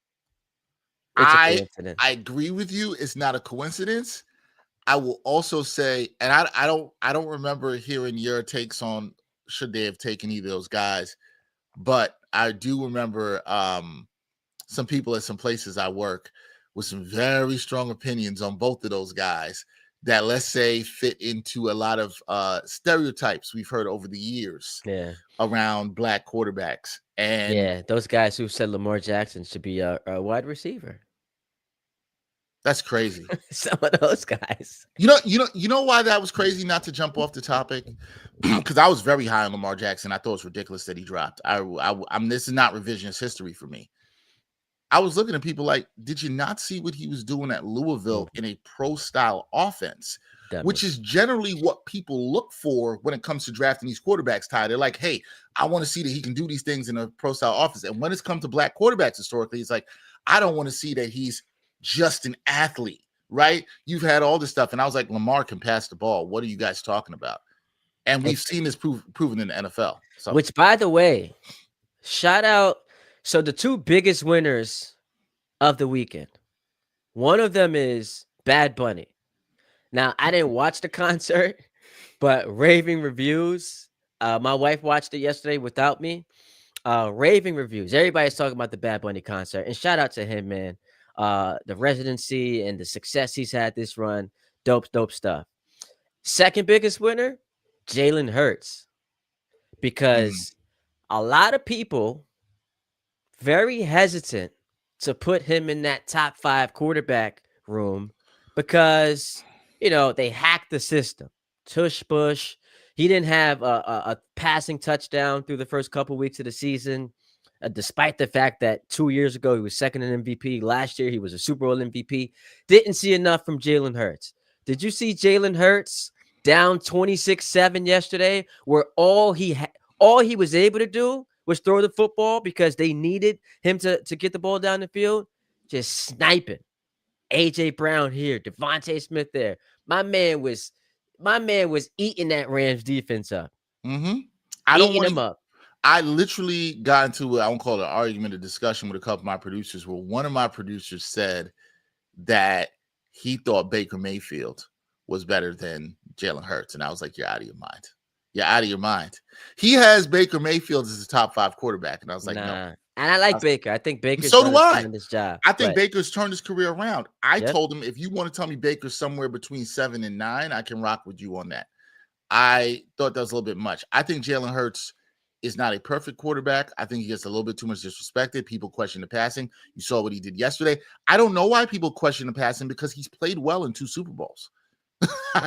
[SPEAKER 2] I agree with you. It's not a coincidence. I will also say, and I don't remember hearing your takes on should they have taken either of those guys, but I do remember some people at some places I work with some very strong opinions on both of those guys that, let's say, fit into a lot of stereotypes we've heard over the years around black quarterbacks. And
[SPEAKER 1] those guys who said Lamar Jackson should be a wide receiver.
[SPEAKER 2] That's crazy.
[SPEAKER 1] Some of those guys.
[SPEAKER 2] You know why that was crazy, not to jump off the topic? Because I was very high on Lamar Jackson. I thought it was ridiculous that he dropped. I'm this is not revisionist history for me. I was looking at people like, did you not see what he was doing at Louisville in a pro-style offense, which is generally what people look for when it comes to drafting these quarterbacks, Ty. They're like, hey, I want to see that he can do these things in a pro-style offense. And when it's come to black quarterbacks historically, it's like, I don't want to see that he's just an athlete, right? You've had all this stuff. And I was like, Lamar can pass the ball. What are you guys talking about? And we've seen this proven in the NFL. So.
[SPEAKER 1] Which, by the way, shout out. So the two biggest winners of the weekend, one of them is Bad Bunny. Now, I didn't watch the concert, But raving reviews. My wife watched it yesterday without me. Raving reviews. Everybody's talking about the Bad Bunny concert, and shout out to him, man. The residency and the success he's had this run, dope stuff. Second biggest winner, Jalen Hurts,
[SPEAKER 2] Mm,
[SPEAKER 1] because a lot of people very hesitant to put him in that top 5 quarterback room because, they hacked the system. Tush Push. He didn't have a passing touchdown through the first couple weeks of the season, despite the fact that 2 years ago he was second in MVP. Last year he was a Super Bowl MVP. Didn't see enough from Jalen Hurts. Did you see Jalen Hurts down 26-7 yesterday, where all he was able to do was throw the football because they needed him to get the ball down the field? Just sniping. AJ Brown here, Devontae Smith there. My man was eating that Rams defense up.
[SPEAKER 2] hmm I don't
[SPEAKER 1] Eating
[SPEAKER 2] want
[SPEAKER 1] them
[SPEAKER 2] to.
[SPEAKER 1] up.
[SPEAKER 2] I literally got into I won't call it an argument, a discussion with a couple of my producers where one of my producers said that he thought Baker Mayfield was better than Jalen Hurts. And I was like, you're out of your mind. You're out of your mind. He has Baker Mayfield as a top 5 quarterback. And I was like, no.
[SPEAKER 1] Nah. And I like Baker. I think Baker's
[SPEAKER 2] So
[SPEAKER 1] done
[SPEAKER 2] do
[SPEAKER 1] a
[SPEAKER 2] I.
[SPEAKER 1] tremendous job.
[SPEAKER 2] I think
[SPEAKER 1] But
[SPEAKER 2] Baker's turned his career around. I
[SPEAKER 1] yep,
[SPEAKER 2] told him, if you want to tell me Baker's somewhere between 7 and 9, I can rock with you on that. I thought that was a little bit much. I think Jalen Hurts is not a perfect quarterback. I think he gets a little bit too much disrespected. People question the passing. You saw what he did yesterday. I don't know why people question the passing because he's played well in 2 Super Bowls.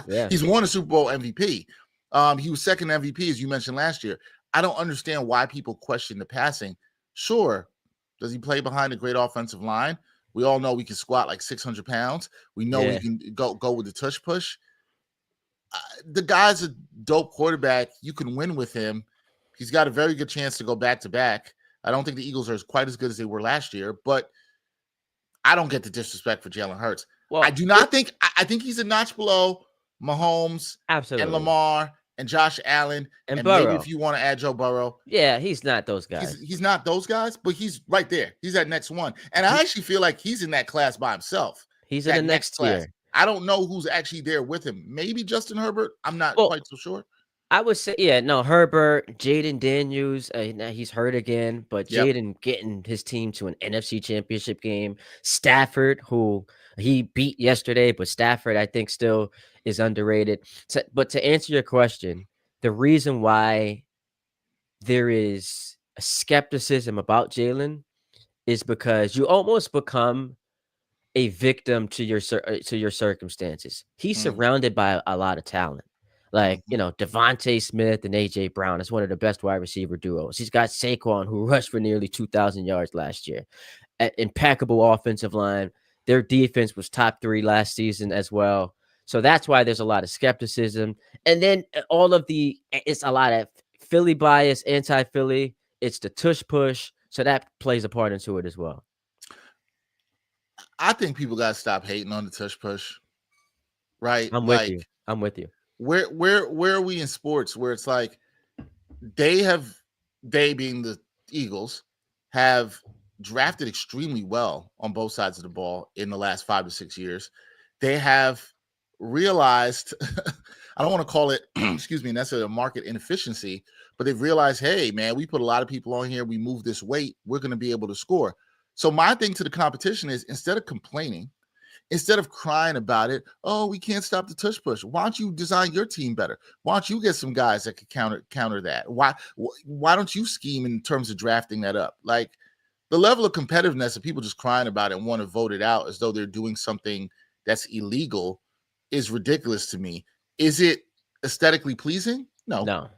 [SPEAKER 1] yeah.
[SPEAKER 2] He's won a Super Bowl MVP. He was second MVP, as you mentioned last year. I don't understand why people question the passing. Sure, does he play behind a great offensive line? We all know we can squat like 600 pounds. We know he
[SPEAKER 1] Yeah.
[SPEAKER 2] can go with the tush push. The guy's a dope quarterback. You can win with him. He's got a very good chance to go back to back. I don't think the Eagles are quite as good as they were last year, but I don't get the disrespect for Jalen Hurts. I
[SPEAKER 1] Well,
[SPEAKER 2] do not think I think he's a notch below Mahomes and
[SPEAKER 1] absolutely.
[SPEAKER 2] Lamar and Josh Allen,
[SPEAKER 1] And
[SPEAKER 2] and maybe if
[SPEAKER 1] Burrow.
[SPEAKER 2] you want to add Joe Burrow.
[SPEAKER 1] Yeah, he's not those
[SPEAKER 2] He's
[SPEAKER 1] guys.
[SPEAKER 2] he's not those guys, but he's right there. He's that next one. And I
[SPEAKER 1] He
[SPEAKER 2] actually feel like he's in that class by himself.
[SPEAKER 1] he's in the
[SPEAKER 2] That next
[SPEAKER 1] next
[SPEAKER 2] class.
[SPEAKER 1] tier.
[SPEAKER 2] I don't know who's actually there with him. Maybe Justin Herbert. I'm not
[SPEAKER 1] Well,
[SPEAKER 2] quite so sure.
[SPEAKER 1] I would say, yeah, no, Herbert, Jaden Daniels, now he's hurt again, but
[SPEAKER 2] Yep.
[SPEAKER 1] Jaden getting his team to an NFC championship game. Stafford, who he beat yesterday, but Stafford, I think, still is underrated. But to answer your question, the reason why there is a skepticism about Jalen is because you almost become a victim to your circumstances. He's
[SPEAKER 2] Mm,
[SPEAKER 1] surrounded by a lot of talent. Like,
[SPEAKER 2] mhm.
[SPEAKER 1] Devontae Smith and AJ Brown is one of the best wide receiver duos. He's got Saquon, who rushed for nearly 2,000 yards last year. Impeccable offensive line. Their defense was top 3 last season as well. So that's why there's a lot of skepticism. And then it's a lot of Philly bias, anti-Philly. It's the tush push. So that plays a part into it as well.
[SPEAKER 2] I think people gotta stop hating on the tush push, right?
[SPEAKER 1] I'm with you.
[SPEAKER 2] Like
[SPEAKER 1] I'm with you.
[SPEAKER 2] where are we in sports where it's like they have they being the Eagles have drafted extremely well on both sides of the ball in the last 5 to 6 years. They have realized I don't want to call it excuse me necessarily a market inefficiency, but they've realized, hey man, we put a lot of people on here, we move this weight, we're going to be able to score. So my thing to the competition is instead of complaining, instead of crying about it, oh, we can't stop the tush push. Why don't you design your team better? Why don't you get some guys that could counter that? Why don't you scheme in terms of drafting that up? Like the level of competitiveness of people just crying about it and want to vote it out as though they're doing something that's illegal is ridiculous to me. Is it aesthetically pleasing? No,
[SPEAKER 1] No.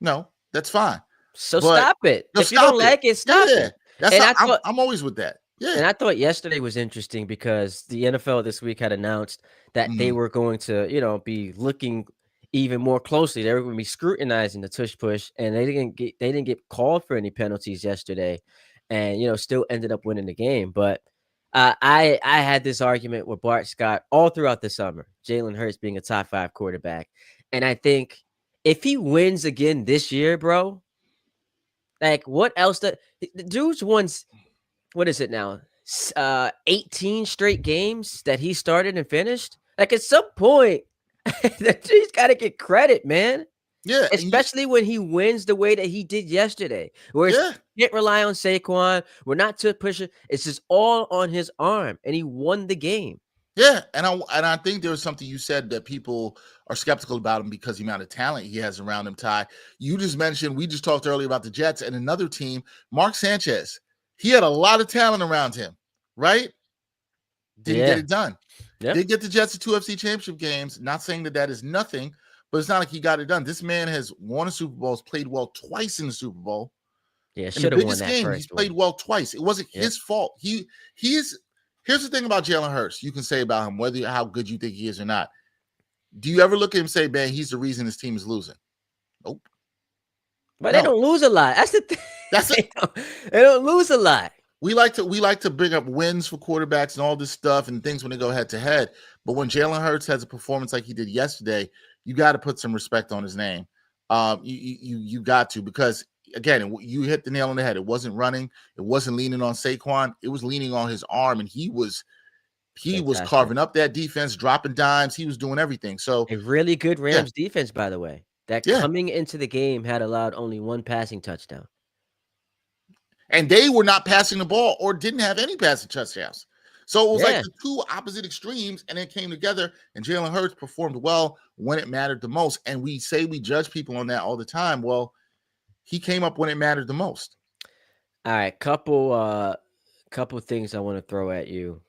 [SPEAKER 2] no, that's fine.
[SPEAKER 1] So
[SPEAKER 2] But
[SPEAKER 1] stop it.
[SPEAKER 2] no,
[SPEAKER 1] If you don't
[SPEAKER 2] stop it.
[SPEAKER 1] like it, stop
[SPEAKER 2] Yeah,
[SPEAKER 1] it.
[SPEAKER 2] that's
[SPEAKER 1] And
[SPEAKER 2] how
[SPEAKER 1] I thought
[SPEAKER 2] I'm always with that. Yeah.
[SPEAKER 1] and I thought yesterday was interesting because the NFL this week had announced that they
[SPEAKER 2] Mhm.
[SPEAKER 1] were going to, be looking even more closely. They were going to be scrutinizing the tush push, and they didn't get called for any penalties yesterday, and still ended up winning the game. But I had this argument with Bart Scott all throughout the summer. Jalen Hurts being a top 5 quarterback, and I think if he wins again this year, bro, like what else? The dude's won what is it now? 18 straight games that he started and finished. Like at some point, He's got to get credit, man.
[SPEAKER 2] Yeah, and
[SPEAKER 1] Especially when he wins the way that he did yesterday, where it's
[SPEAKER 2] yeah,
[SPEAKER 1] can't rely on Saquon. We're not to push it. It's just all on his arm, and he won the game.
[SPEAKER 2] yeah, and I think there was something you said that people are skeptical about him because the amount of talent he has around him. Ty, you just mentioned we just talked earlier about the Jets and another team, Mark Sanchez. He had a lot of talent around him, right? Didn't get
[SPEAKER 1] Yeah.
[SPEAKER 2] it done.
[SPEAKER 1] Yep.
[SPEAKER 2] Did get the Jets to 2 FC championship games. Not saying that is nothing, but it's not like he got it done. This man has won a Super Bowl, has played well twice in the Super Bowl.
[SPEAKER 1] Yeah.
[SPEAKER 2] In the
[SPEAKER 1] Should have won
[SPEAKER 2] biggest
[SPEAKER 1] that
[SPEAKER 2] game, he's
[SPEAKER 1] first
[SPEAKER 2] played
[SPEAKER 1] one.
[SPEAKER 2] well twice. It wasn't
[SPEAKER 1] Yep.
[SPEAKER 2] his fault. He's here's the thing about Jalen Hurts. You can say about him whether how good you think he is or not. Do you ever look at him and say, man, he's the reason this team is losing? Nope.
[SPEAKER 1] But they
[SPEAKER 2] No.
[SPEAKER 1] don't lose a lot. That's the thing.
[SPEAKER 2] That's it.
[SPEAKER 1] They don't lose a lot.
[SPEAKER 2] We like to bring up wins for quarterbacks and all this stuff and things when they go head to head. But when Jalen Hurts has a performance like he did yesterday, you got to put some respect on his name. You got to, because again, you hit the nail on the head. It wasn't running, it wasn't leaning on Saquon, it was leaning on his arm, and he was
[SPEAKER 1] Fantastic.
[SPEAKER 2] carving up that defense, dropping dimes. He was doing everything. So
[SPEAKER 1] A really good
[SPEAKER 2] yeah,
[SPEAKER 1] Rams defense, by the way, that
[SPEAKER 2] yeah.
[SPEAKER 1] coming into the game had allowed only one passing touchdown.
[SPEAKER 2] And they were not passing the ball or didn't have any passing touchdowns. So it was like
[SPEAKER 1] Yeah.
[SPEAKER 2] the two opposite extremes, and it came together. And Jalen Hurts performed well when it mattered the most. And we say we judge people on that all the time. Well, he came up when it mattered the most.
[SPEAKER 1] All right, couple things I want to throw at you,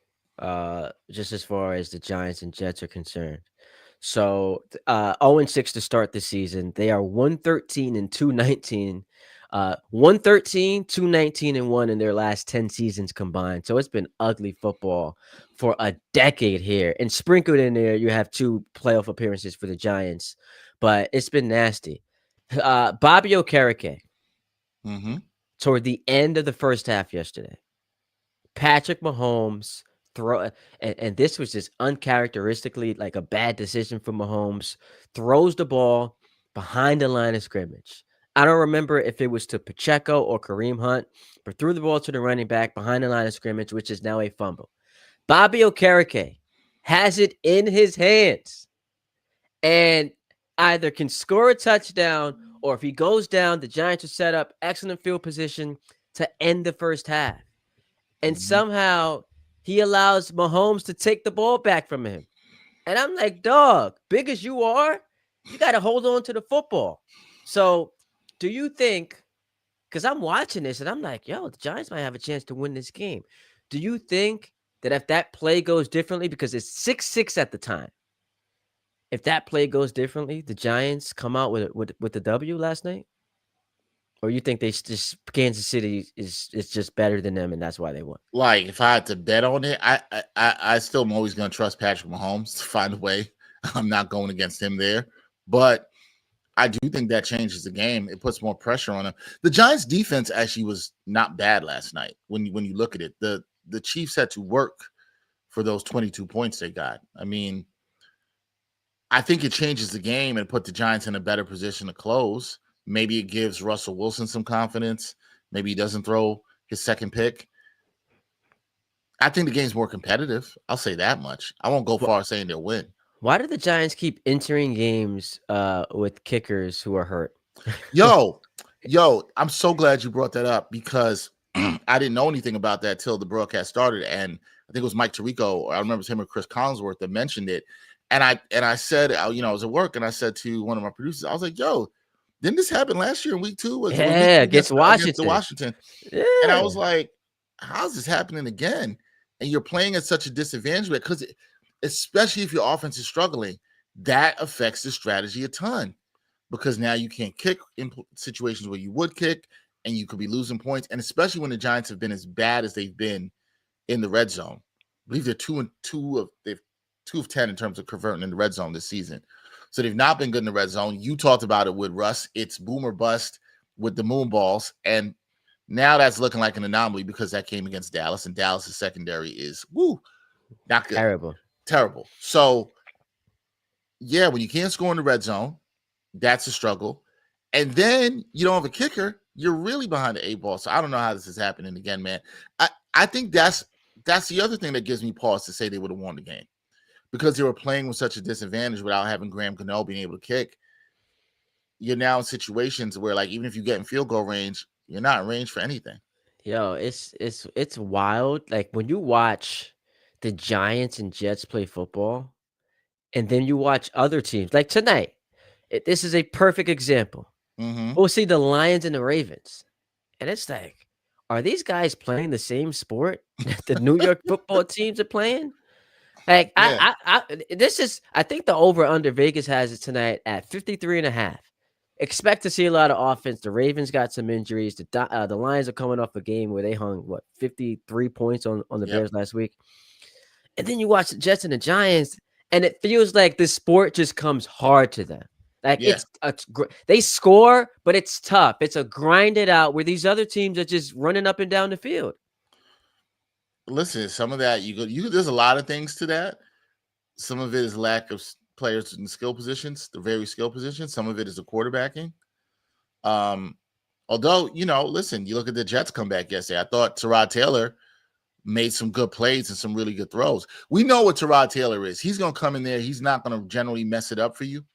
[SPEAKER 1] just as far as the Giants and Jets are concerned. So, 0-6 to start the season. They are 113 and 219. 113, 219 and 1 in their last 10 seasons combined. So it's been ugly football for a decade here. And sprinkled in there, you have 2 playoff appearances for the Giants, but it's been nasty. Bobby Okereke
[SPEAKER 2] Mm-hmm.
[SPEAKER 1] toward the end of the first half yesterday. Patrick Mahomes and this was just uncharacteristically like a bad decision for Mahomes. Throws the ball behind the line of scrimmage. I don't remember if it was to Pacheco or Kareem Hunt, but threw the ball to the running back behind the line of scrimmage, which is now a fumble. Bobby Okereke has it in his hands and either can score a touchdown, or if he goes down, the Giants are set up excellent field position to end the first half. And somehow he allows Mahomes to take the ball back from him. And I'm like, dog, big as you are, you got to hold on to the football. So do you think, because I'm watching this and I'm like, yo, the Giants might have a chance to win this game. Do you think that if that play goes differently, because it's 6-6 at the time, if that play goes differently, the Giants come out with the W last night? Or you think they just Kansas City is just better than them and that's why they won?
[SPEAKER 2] Like if I had to bet on it, I still am always going to trust Patrick Mahomes to find a way. I'm not going against him there, but I do think that changes the game. It puts more pressure on him. The Giants' defense actually was not bad last night. When you look at it, the Chiefs had to work for those 22 points they got. I mean, I think it changes the game and put the Giants in a better position to close. Maybe it gives Russell Wilson some confidence. Maybe he doesn't throw his second pick. I think the game's more competitive. I'll say that much. I won't go far as saying they'll win.
[SPEAKER 1] Why do the Giants keep entering games with kickers who are hurt?
[SPEAKER 2] Yo, I'm so glad you brought that up because I didn't know anything about that till the broadcast started. And I think it was Mike Tirico, or I remember it was him or Chris Collinsworth that mentioned it. And I said, I was at work and I said to one of my producers, I was like, yo, didn't this happen last year in week 2? Was it week 2
[SPEAKER 1] Against
[SPEAKER 2] against the
[SPEAKER 1] Washington.
[SPEAKER 2] Washington?
[SPEAKER 1] Yeah.
[SPEAKER 2] And I was like, how's this happening again? And you're playing at such a disadvantage because especially if your offense is struggling, that affects the strategy a ton because now you can't kick in situations where you would kick and you could be losing points. And especially when the Giants have been as bad as they've been in the red zone. I believe they're 2 of 10 in terms of converting in the red zone this season. So they've not been good in the red zone. You talked about it with Russ. It's boom or bust with the moon balls. And now that's looking like an anomaly because that came against Dallas, and Dallas' secondary is not good. Terrible. So, yeah, when you can't score in the red zone, that's a struggle. And then you don't have a kicker, you're really behind the 8 ball. So I don't know how this is happening again, man. I think that's the other thing that gives me pause to say they would have won the game. because they were playing with such a disadvantage without having Graham Gano being able to kick. You're now in situations where, like, even if you get in field goal range, you're not in range for anything.
[SPEAKER 1] Yo, it's wild. Like when you watch the Giants and Jets play football, and then you watch other teams like tonight. This is a perfect example.
[SPEAKER 2] Mm-hmm.
[SPEAKER 1] We'll see the Lions and the Ravens, and it's like, are these guys playing the same sport that the New York football teams are playing? Like
[SPEAKER 2] Yeah.
[SPEAKER 1] this is I think the over under Vegas has it tonight at 53.5. Expect to see a lot of offense. The Ravens got some injuries. The Lions are coming off a game where they hung 53 points on the
[SPEAKER 2] Yep.
[SPEAKER 1] Bears last week. And then you watch the Jets and the Giants, and it feels like this sport just comes hard to them. Like
[SPEAKER 2] Yeah.
[SPEAKER 1] they score, but it's tough. It's a grind it out where these other teams are just running up and down the field.
[SPEAKER 2] Listen, some of that there's a lot of things to that. Some of it is lack of players in skill positions, the very skill positions. Some of it is the quarterbacking. Although, listen, you look at the Jets comeback yesterday. I thought Tyrod Taylor made some good plays and some really good throws. We know what Tyrod Taylor is. He's going to come in there. He's not going to generally mess it up for you,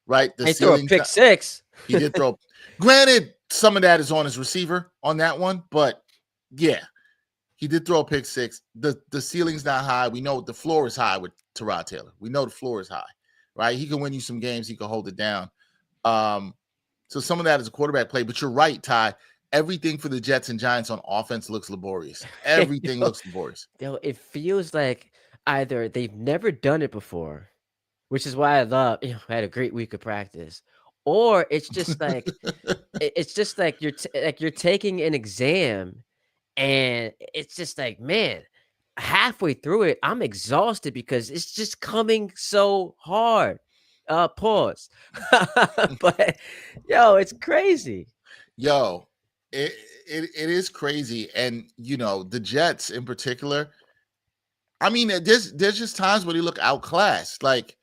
[SPEAKER 2] right? The
[SPEAKER 1] They threw a pick six.
[SPEAKER 2] He did throw. Granted, some of that is on his receiver on that one, but yeah, he did throw a pick six. The ceiling's not high. We know the floor is high with Tyrod Taylor. We know the floor is high, right? He can win you some games. He can hold it down. So some of that is a quarterback play, but you're right, Ty. Everything for the Jets and Giants on offense looks laborious. Everything looks laborious.
[SPEAKER 1] It feels like either they've never done it before, which is why I love, I had a great week of practice, or it's just like you're taking an exam, and it's just like, man, halfway through it, I'm exhausted because it's just coming so hard. Pause. But yo, it's crazy.
[SPEAKER 2] Yo, it is crazy. And the Jets in particular, I mean, there's just times where they look outclassed. Like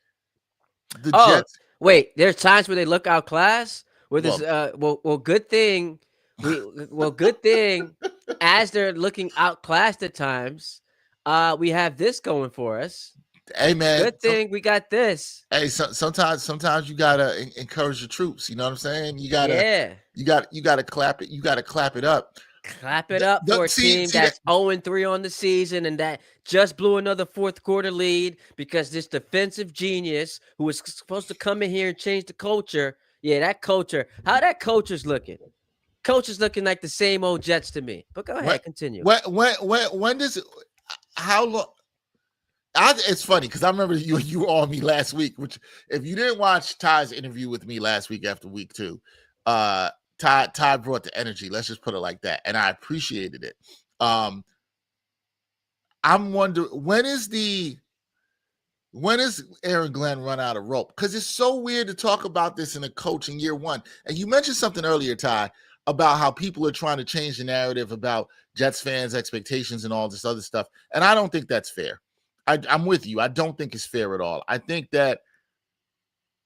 [SPEAKER 2] the Jets.
[SPEAKER 1] Wait, there's times where they look outclassed. Where there's good thing good thing as they're looking outclassed at times, we have this going for us.
[SPEAKER 2] Hey man,
[SPEAKER 1] Good thing we got this.
[SPEAKER 2] Hey, sometimes you gotta encourage the troops. You know what I'm saying? You gotta clap it. You gotta clap it up.
[SPEAKER 1] Clap it up for a team that's 0-3 on the season and that just blew another fourth quarter lead because this defensive genius who was supposed to come in here and change the culture. Yeah, that culture. How that culture's looking? Coach is looking like the same old Jets to me. But go ahead, continue.
[SPEAKER 2] When does it? How long? It's funny because I remember you were on me last week. Which, if you didn't watch Ty's interview with me last week after week 2, Ty brought the energy. Let's just put it like that, and I appreciated it. I'm wondering when is Aaron Glenn run out of rope? Because it's so weird to talk about this in a coach in year one. And you mentioned something earlier, Ty, about how people are trying to change the narrative about Jets fans' expectations and all this other stuff, and I don't think that's fair. I'm with you. I don't think it's fair at all. I think that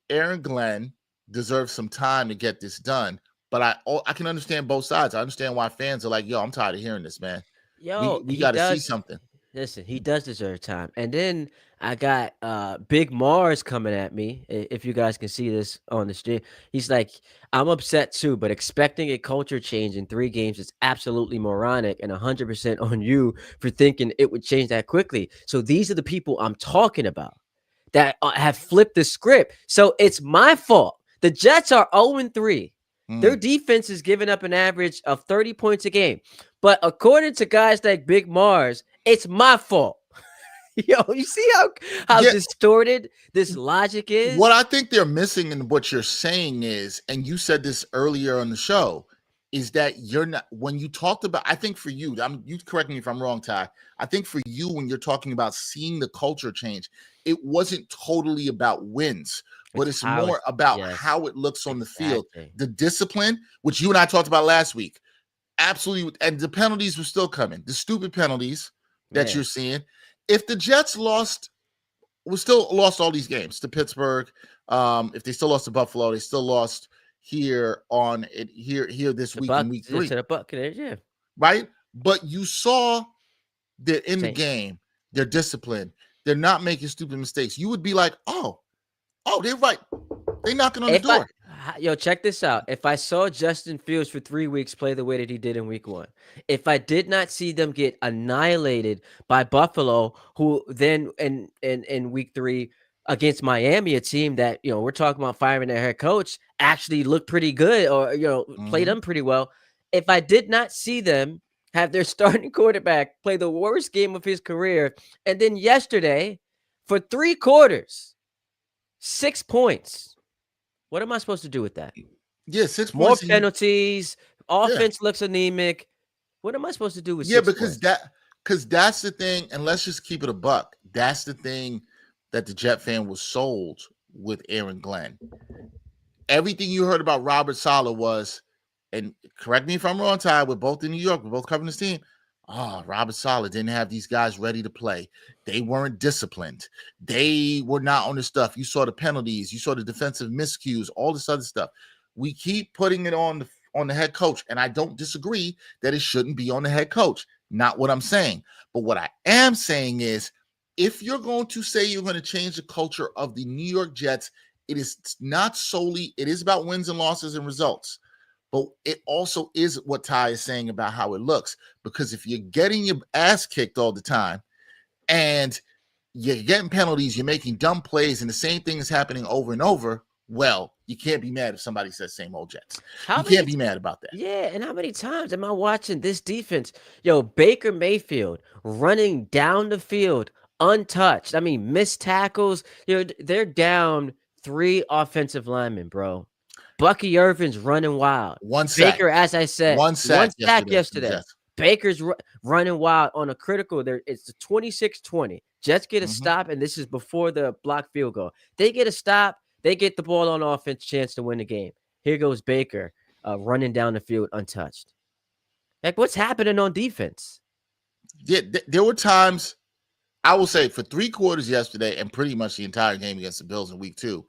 [SPEAKER 2] Aaron Glenn deserves some time to get this done. But I can understand both sides. I understand why fans are like, yo, I'm tired of hearing this, man.
[SPEAKER 1] Yo,
[SPEAKER 2] we got to see something.
[SPEAKER 1] Listen, he does deserve time. And then I got Big Mars coming at me. If you guys can see this on the stream, he's like, I'm upset too, but expecting a culture change in 3 games is absolutely moronic and 100% on you for thinking it would change that quickly. So these are the people I'm talking about that have flipped the script. So it's my fault. The Jets are 0-3. Their defense is giving up an average of 30 points a game. But according to guys like Big Mars, it's my fault. Yo, you see how distorted this logic is?
[SPEAKER 2] What I think they're missing in what you're saying is, and you said this earlier on the show, is that you're not, when you talked about, I think for you, you correct me if I'm wrong, Ty, I think for you, when you're talking about seeing the culture change, it wasn't totally about wins, but it's more about how it looks on the field. The discipline, which you and I talked about last week, absolutely, and the penalties were still coming. The stupid penalties that you're seeing. If the Jets still lost all these games to Pittsburgh, if they still lost to Buffalo, they still lost here this week in week 3. Right? But you saw that in the game, their discipline, They're not making stupid mistakes. You would be like, oh, they're right. They're knocking on the
[SPEAKER 1] If I
[SPEAKER 2] door.
[SPEAKER 1] yo, check this out. If I saw Justin Fields for 3 weeks play the way that he did in week 1, if I did not see them get annihilated by Buffalo, who then in week 3 against Miami, a team that, we're talking about firing their head coach, actually looked pretty good or, played
[SPEAKER 2] Mm-hmm.
[SPEAKER 1] them pretty well. If I did not see them have their starting quarterback play the worst game of his career, and then yesterday for 3 quarters, 6 points. What am I supposed to do with that?
[SPEAKER 2] Yeah, 6 points.
[SPEAKER 1] More penalties,
[SPEAKER 2] Yeah,
[SPEAKER 1] offense looks anemic. What am I supposed to do with
[SPEAKER 2] yeah,
[SPEAKER 1] 6
[SPEAKER 2] because
[SPEAKER 1] points?
[SPEAKER 2] that's the thing, and let's just keep it a buck. That's the thing that the Jet fan was sold with Aaron Glenn. Everything you heard about Robert Saleh was, and correct me if I'm wrong, Ty, we're both in New York, we're both covering this team. Oh, Robert Saleh didn't have these guys ready to play. They weren't disciplined. They were not on the stuff. You saw the penalties, you saw the defensive miscues, all this other stuff. We keep putting it on the head coach, and I don't disagree that it shouldn't be on the head coach. Not what I'm saying. But what I am saying is, if you're going to say you're going to change the culture of the New York Jets, it is not solely, it is about wins and losses and results. But it also is what Ty is saying about how it looks. Because if you're getting your ass kicked all the time and you're getting penalties, you're making dumb plays, and the same thing is happening over and over, well, you can't be mad if somebody says same old Jets.
[SPEAKER 1] How
[SPEAKER 2] You
[SPEAKER 1] many
[SPEAKER 2] can't be mad about that.
[SPEAKER 1] Yeah, and how many times am I watching this defense? Yo, Baker Mayfield running down the field untouched. I mean, missed tackles. They're down 3 offensive linemen, bro. Bucky Irvin's running wild.
[SPEAKER 2] One sack.
[SPEAKER 1] Baker, as I said,
[SPEAKER 2] One
[SPEAKER 1] 1
[SPEAKER 2] sack
[SPEAKER 1] sack
[SPEAKER 2] yesterday for the
[SPEAKER 1] yesterday.
[SPEAKER 2] Jets.
[SPEAKER 1] Baker's running wild on a critical there. It's the 26-20. Jets get a
[SPEAKER 2] Mm-hmm.
[SPEAKER 1] stop, and this is before the block field goal. They get a stop. They get the ball on offense, chance to win the game. Here goes Baker running down the field untouched. Like, what's happening on defense?
[SPEAKER 2] Yeah, there were times, I will say, for 3 quarters yesterday and pretty much the entire game against the Bills in week 2,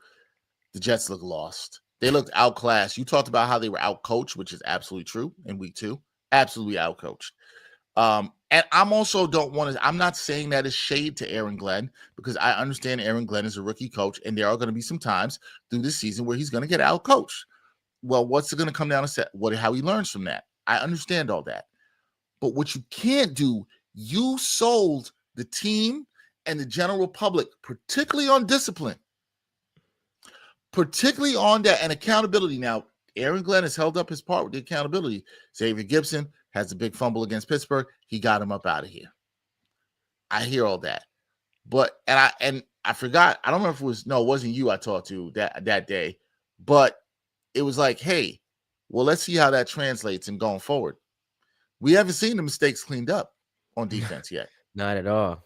[SPEAKER 2] the Jets looked lost. They looked outclassed. You talked about how they were outcoached, which is absolutely true in week 2. Absolutely outcoached. And I'm also don't want to, I'm not saying that is shade to Aaron Glenn, because I understand Aaron Glenn is a rookie coach, and there are going to be some times through this season where he's going to get outcoached. Well, what's it going to come down to? How he learns from that. I understand all that. But what you can't do, you sold the team and the general public, particularly on discipline, particularly on that and accountability. Now, Aaron Glenn has held up his part with the accountability. Xavier Gibson has a big fumble against Pittsburgh. He got him up out of here. I hear all that. But and I forgot, I don't remember if it wasn't you I talked to that day, but it was like, hey, well, let's see how that translates in going forward. We haven't seen the mistakes cleaned up on defense yet.
[SPEAKER 1] Not at all.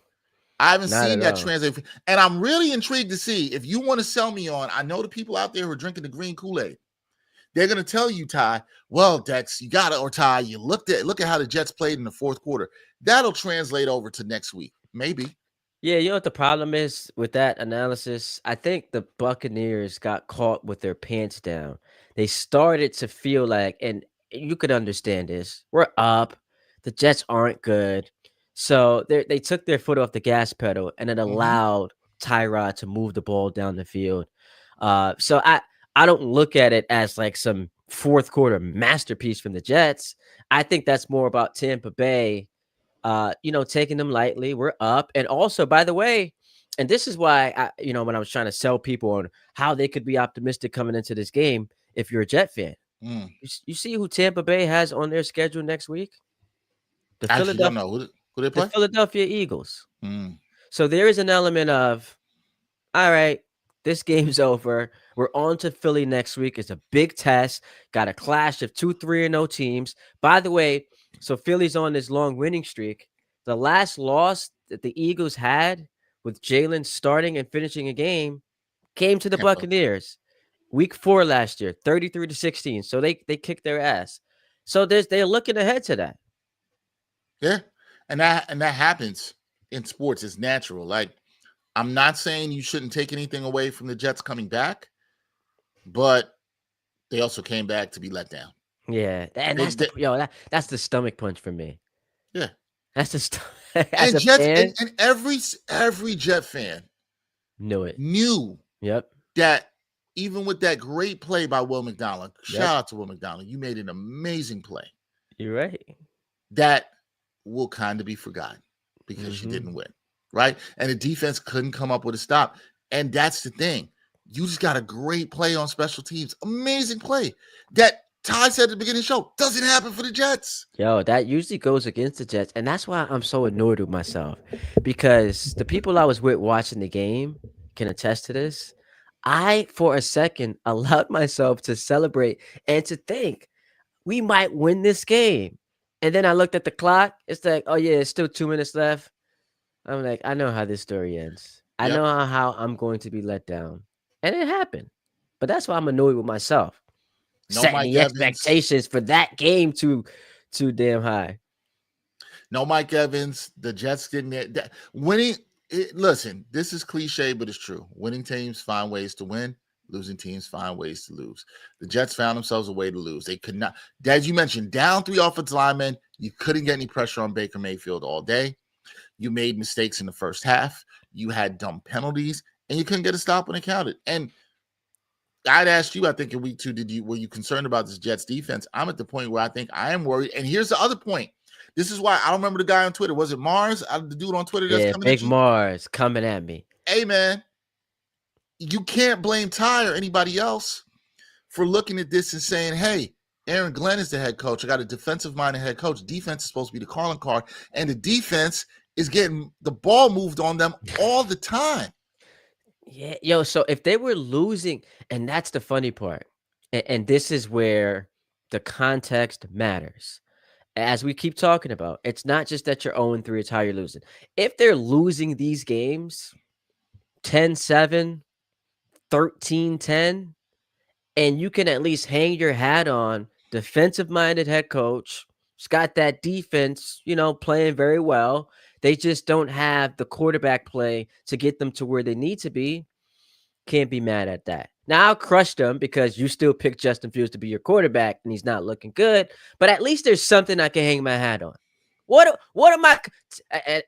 [SPEAKER 2] I haven't
[SPEAKER 1] Not
[SPEAKER 2] seen
[SPEAKER 1] at
[SPEAKER 2] that
[SPEAKER 1] all.
[SPEAKER 2] translate. And I'm really intrigued to see if you want to sell me on. I know the people out there who are drinking the green Kool-Aid. They're going to tell you, Ty, well, Dex, you got it, or Ty, you look at how the Jets played in the 4th quarter. That'll translate over to next week. Maybe.
[SPEAKER 1] Yeah, you know what the problem is with that analysis? I think the Buccaneers got caught with their pants down. They started to feel like, and you could understand this, we're up. The Jets aren't good. So they took their foot off the gas pedal, and it
[SPEAKER 2] Mm-hmm.
[SPEAKER 1] allowed Tyrod to move the ball down the field. So I don't look at it as like some 4th quarter masterpiece from the Jets. I think that's more about Tampa Bay taking them lightly. We're up. And also, by the way, and this is why when I was trying to sell people on how they could be optimistic coming into this game, if you're a Jet fan,
[SPEAKER 2] Mm.
[SPEAKER 1] you see who Tampa Bay has on their schedule next week? The
[SPEAKER 2] I actually don't
[SPEAKER 1] Philadelphia,
[SPEAKER 2] know who they
[SPEAKER 1] the
[SPEAKER 2] play.
[SPEAKER 1] Philadelphia Eagles.
[SPEAKER 2] Mm.
[SPEAKER 1] So there is an element of, all right, this game's over. We're on to Philly next week. It's a big test. Got a clash of 2 3-0 teams. By the way, so Philly's on this long winning streak. The last loss that the Eagles had with Jalen starting and finishing a game came to the
[SPEAKER 2] Tampa.
[SPEAKER 1] Buccaneers. Week 4 last year, 33-16. So they kicked their ass. So they're looking ahead to that.
[SPEAKER 2] Yeah, and that happens in sports. It's natural. Like, I'm not saying you shouldn't take anything away from the Jets coming back, but they also came back to be let down.
[SPEAKER 1] Yeah, and
[SPEAKER 2] They,
[SPEAKER 1] that's
[SPEAKER 2] they
[SPEAKER 1] that's the stomach punch for me.
[SPEAKER 2] yeah,
[SPEAKER 1] That's just as
[SPEAKER 2] And
[SPEAKER 1] a
[SPEAKER 2] Jets
[SPEAKER 1] fan,
[SPEAKER 2] and every Jet fan
[SPEAKER 1] knew it.
[SPEAKER 2] knew
[SPEAKER 1] Yep.
[SPEAKER 2] that even with that great play by Will McDonald,
[SPEAKER 1] Yep.
[SPEAKER 2] shout out to Will McDonald, you made an amazing play.
[SPEAKER 1] You're right.
[SPEAKER 2] That will kind of be forgotten because you
[SPEAKER 1] Mm-hmm.
[SPEAKER 2] didn't win, right? And the defense couldn't come up with a stop. And that's the thing. You just got a great play on special teams. Amazing play. That Ty said at the beginning of the show doesn't happen for the Jets.
[SPEAKER 1] Yo, that usually goes against the Jets, and that's why I'm so annoyed with myself because the people I was with watching the game can attest to this. I, for a second, allowed myself to celebrate and to think we might win this game. And then I looked at the clock. It's like, oh yeah, it's still 2 minutes left. I'm like, I know how this story ends. I
[SPEAKER 2] Yep.
[SPEAKER 1] know how I'm going to be let down. And it happened. But that's why I'm annoyed with myself.
[SPEAKER 2] No
[SPEAKER 1] Setting
[SPEAKER 2] Mike
[SPEAKER 1] the
[SPEAKER 2] Evans.
[SPEAKER 1] expectations for that game too damn high.
[SPEAKER 2] No Mike Evans. The Jets didn't. Winning. Listen, this is cliche, but it's true. Winning teams find ways to win. Losing teams find ways to lose. The Jets found themselves a way to lose. They could not. As you mentioned, down 3 offensive linemen. You couldn't get any pressure on Baker Mayfield all day. You made mistakes in the first half. You had dumb penalties, and you couldn't get a stop when it counted. And I'd asked you, I think in week 2, were you concerned about this Jets defense? I'm at the point where I think I am worried. And here's the other point. This is why I don't remember the guy on Twitter. Was it Mars? The dude on Twitter that's
[SPEAKER 1] Yeah,
[SPEAKER 2] coming at
[SPEAKER 1] Big
[SPEAKER 2] you?
[SPEAKER 1] Mars coming at me.
[SPEAKER 2] Hey, man, you can't blame Ty or anybody else for looking at this and saying, hey, Aaron Glenn is the head coach. I got a defensive-minded head coach. Defense is supposed to be the calling card. And the defense is getting the ball moved on them all the time.
[SPEAKER 1] Yeah, yo, so if they were losing, and that's the funny part, and this is where the context matters. As we keep talking about, it's not just that you're 0-3, it's how you're losing. If they're losing these games 10-7, 13-10, and you can at least hang your hat on defensive-minded head coach, he's got that defense, playing very well. They just don't have the quarterback play to get them to where they need to be. Can't be mad at that. Now I'll crush them because you still pick Justin Fields to be your quarterback and he's not looking good. But at least there's something I can hang my hat on. What am I?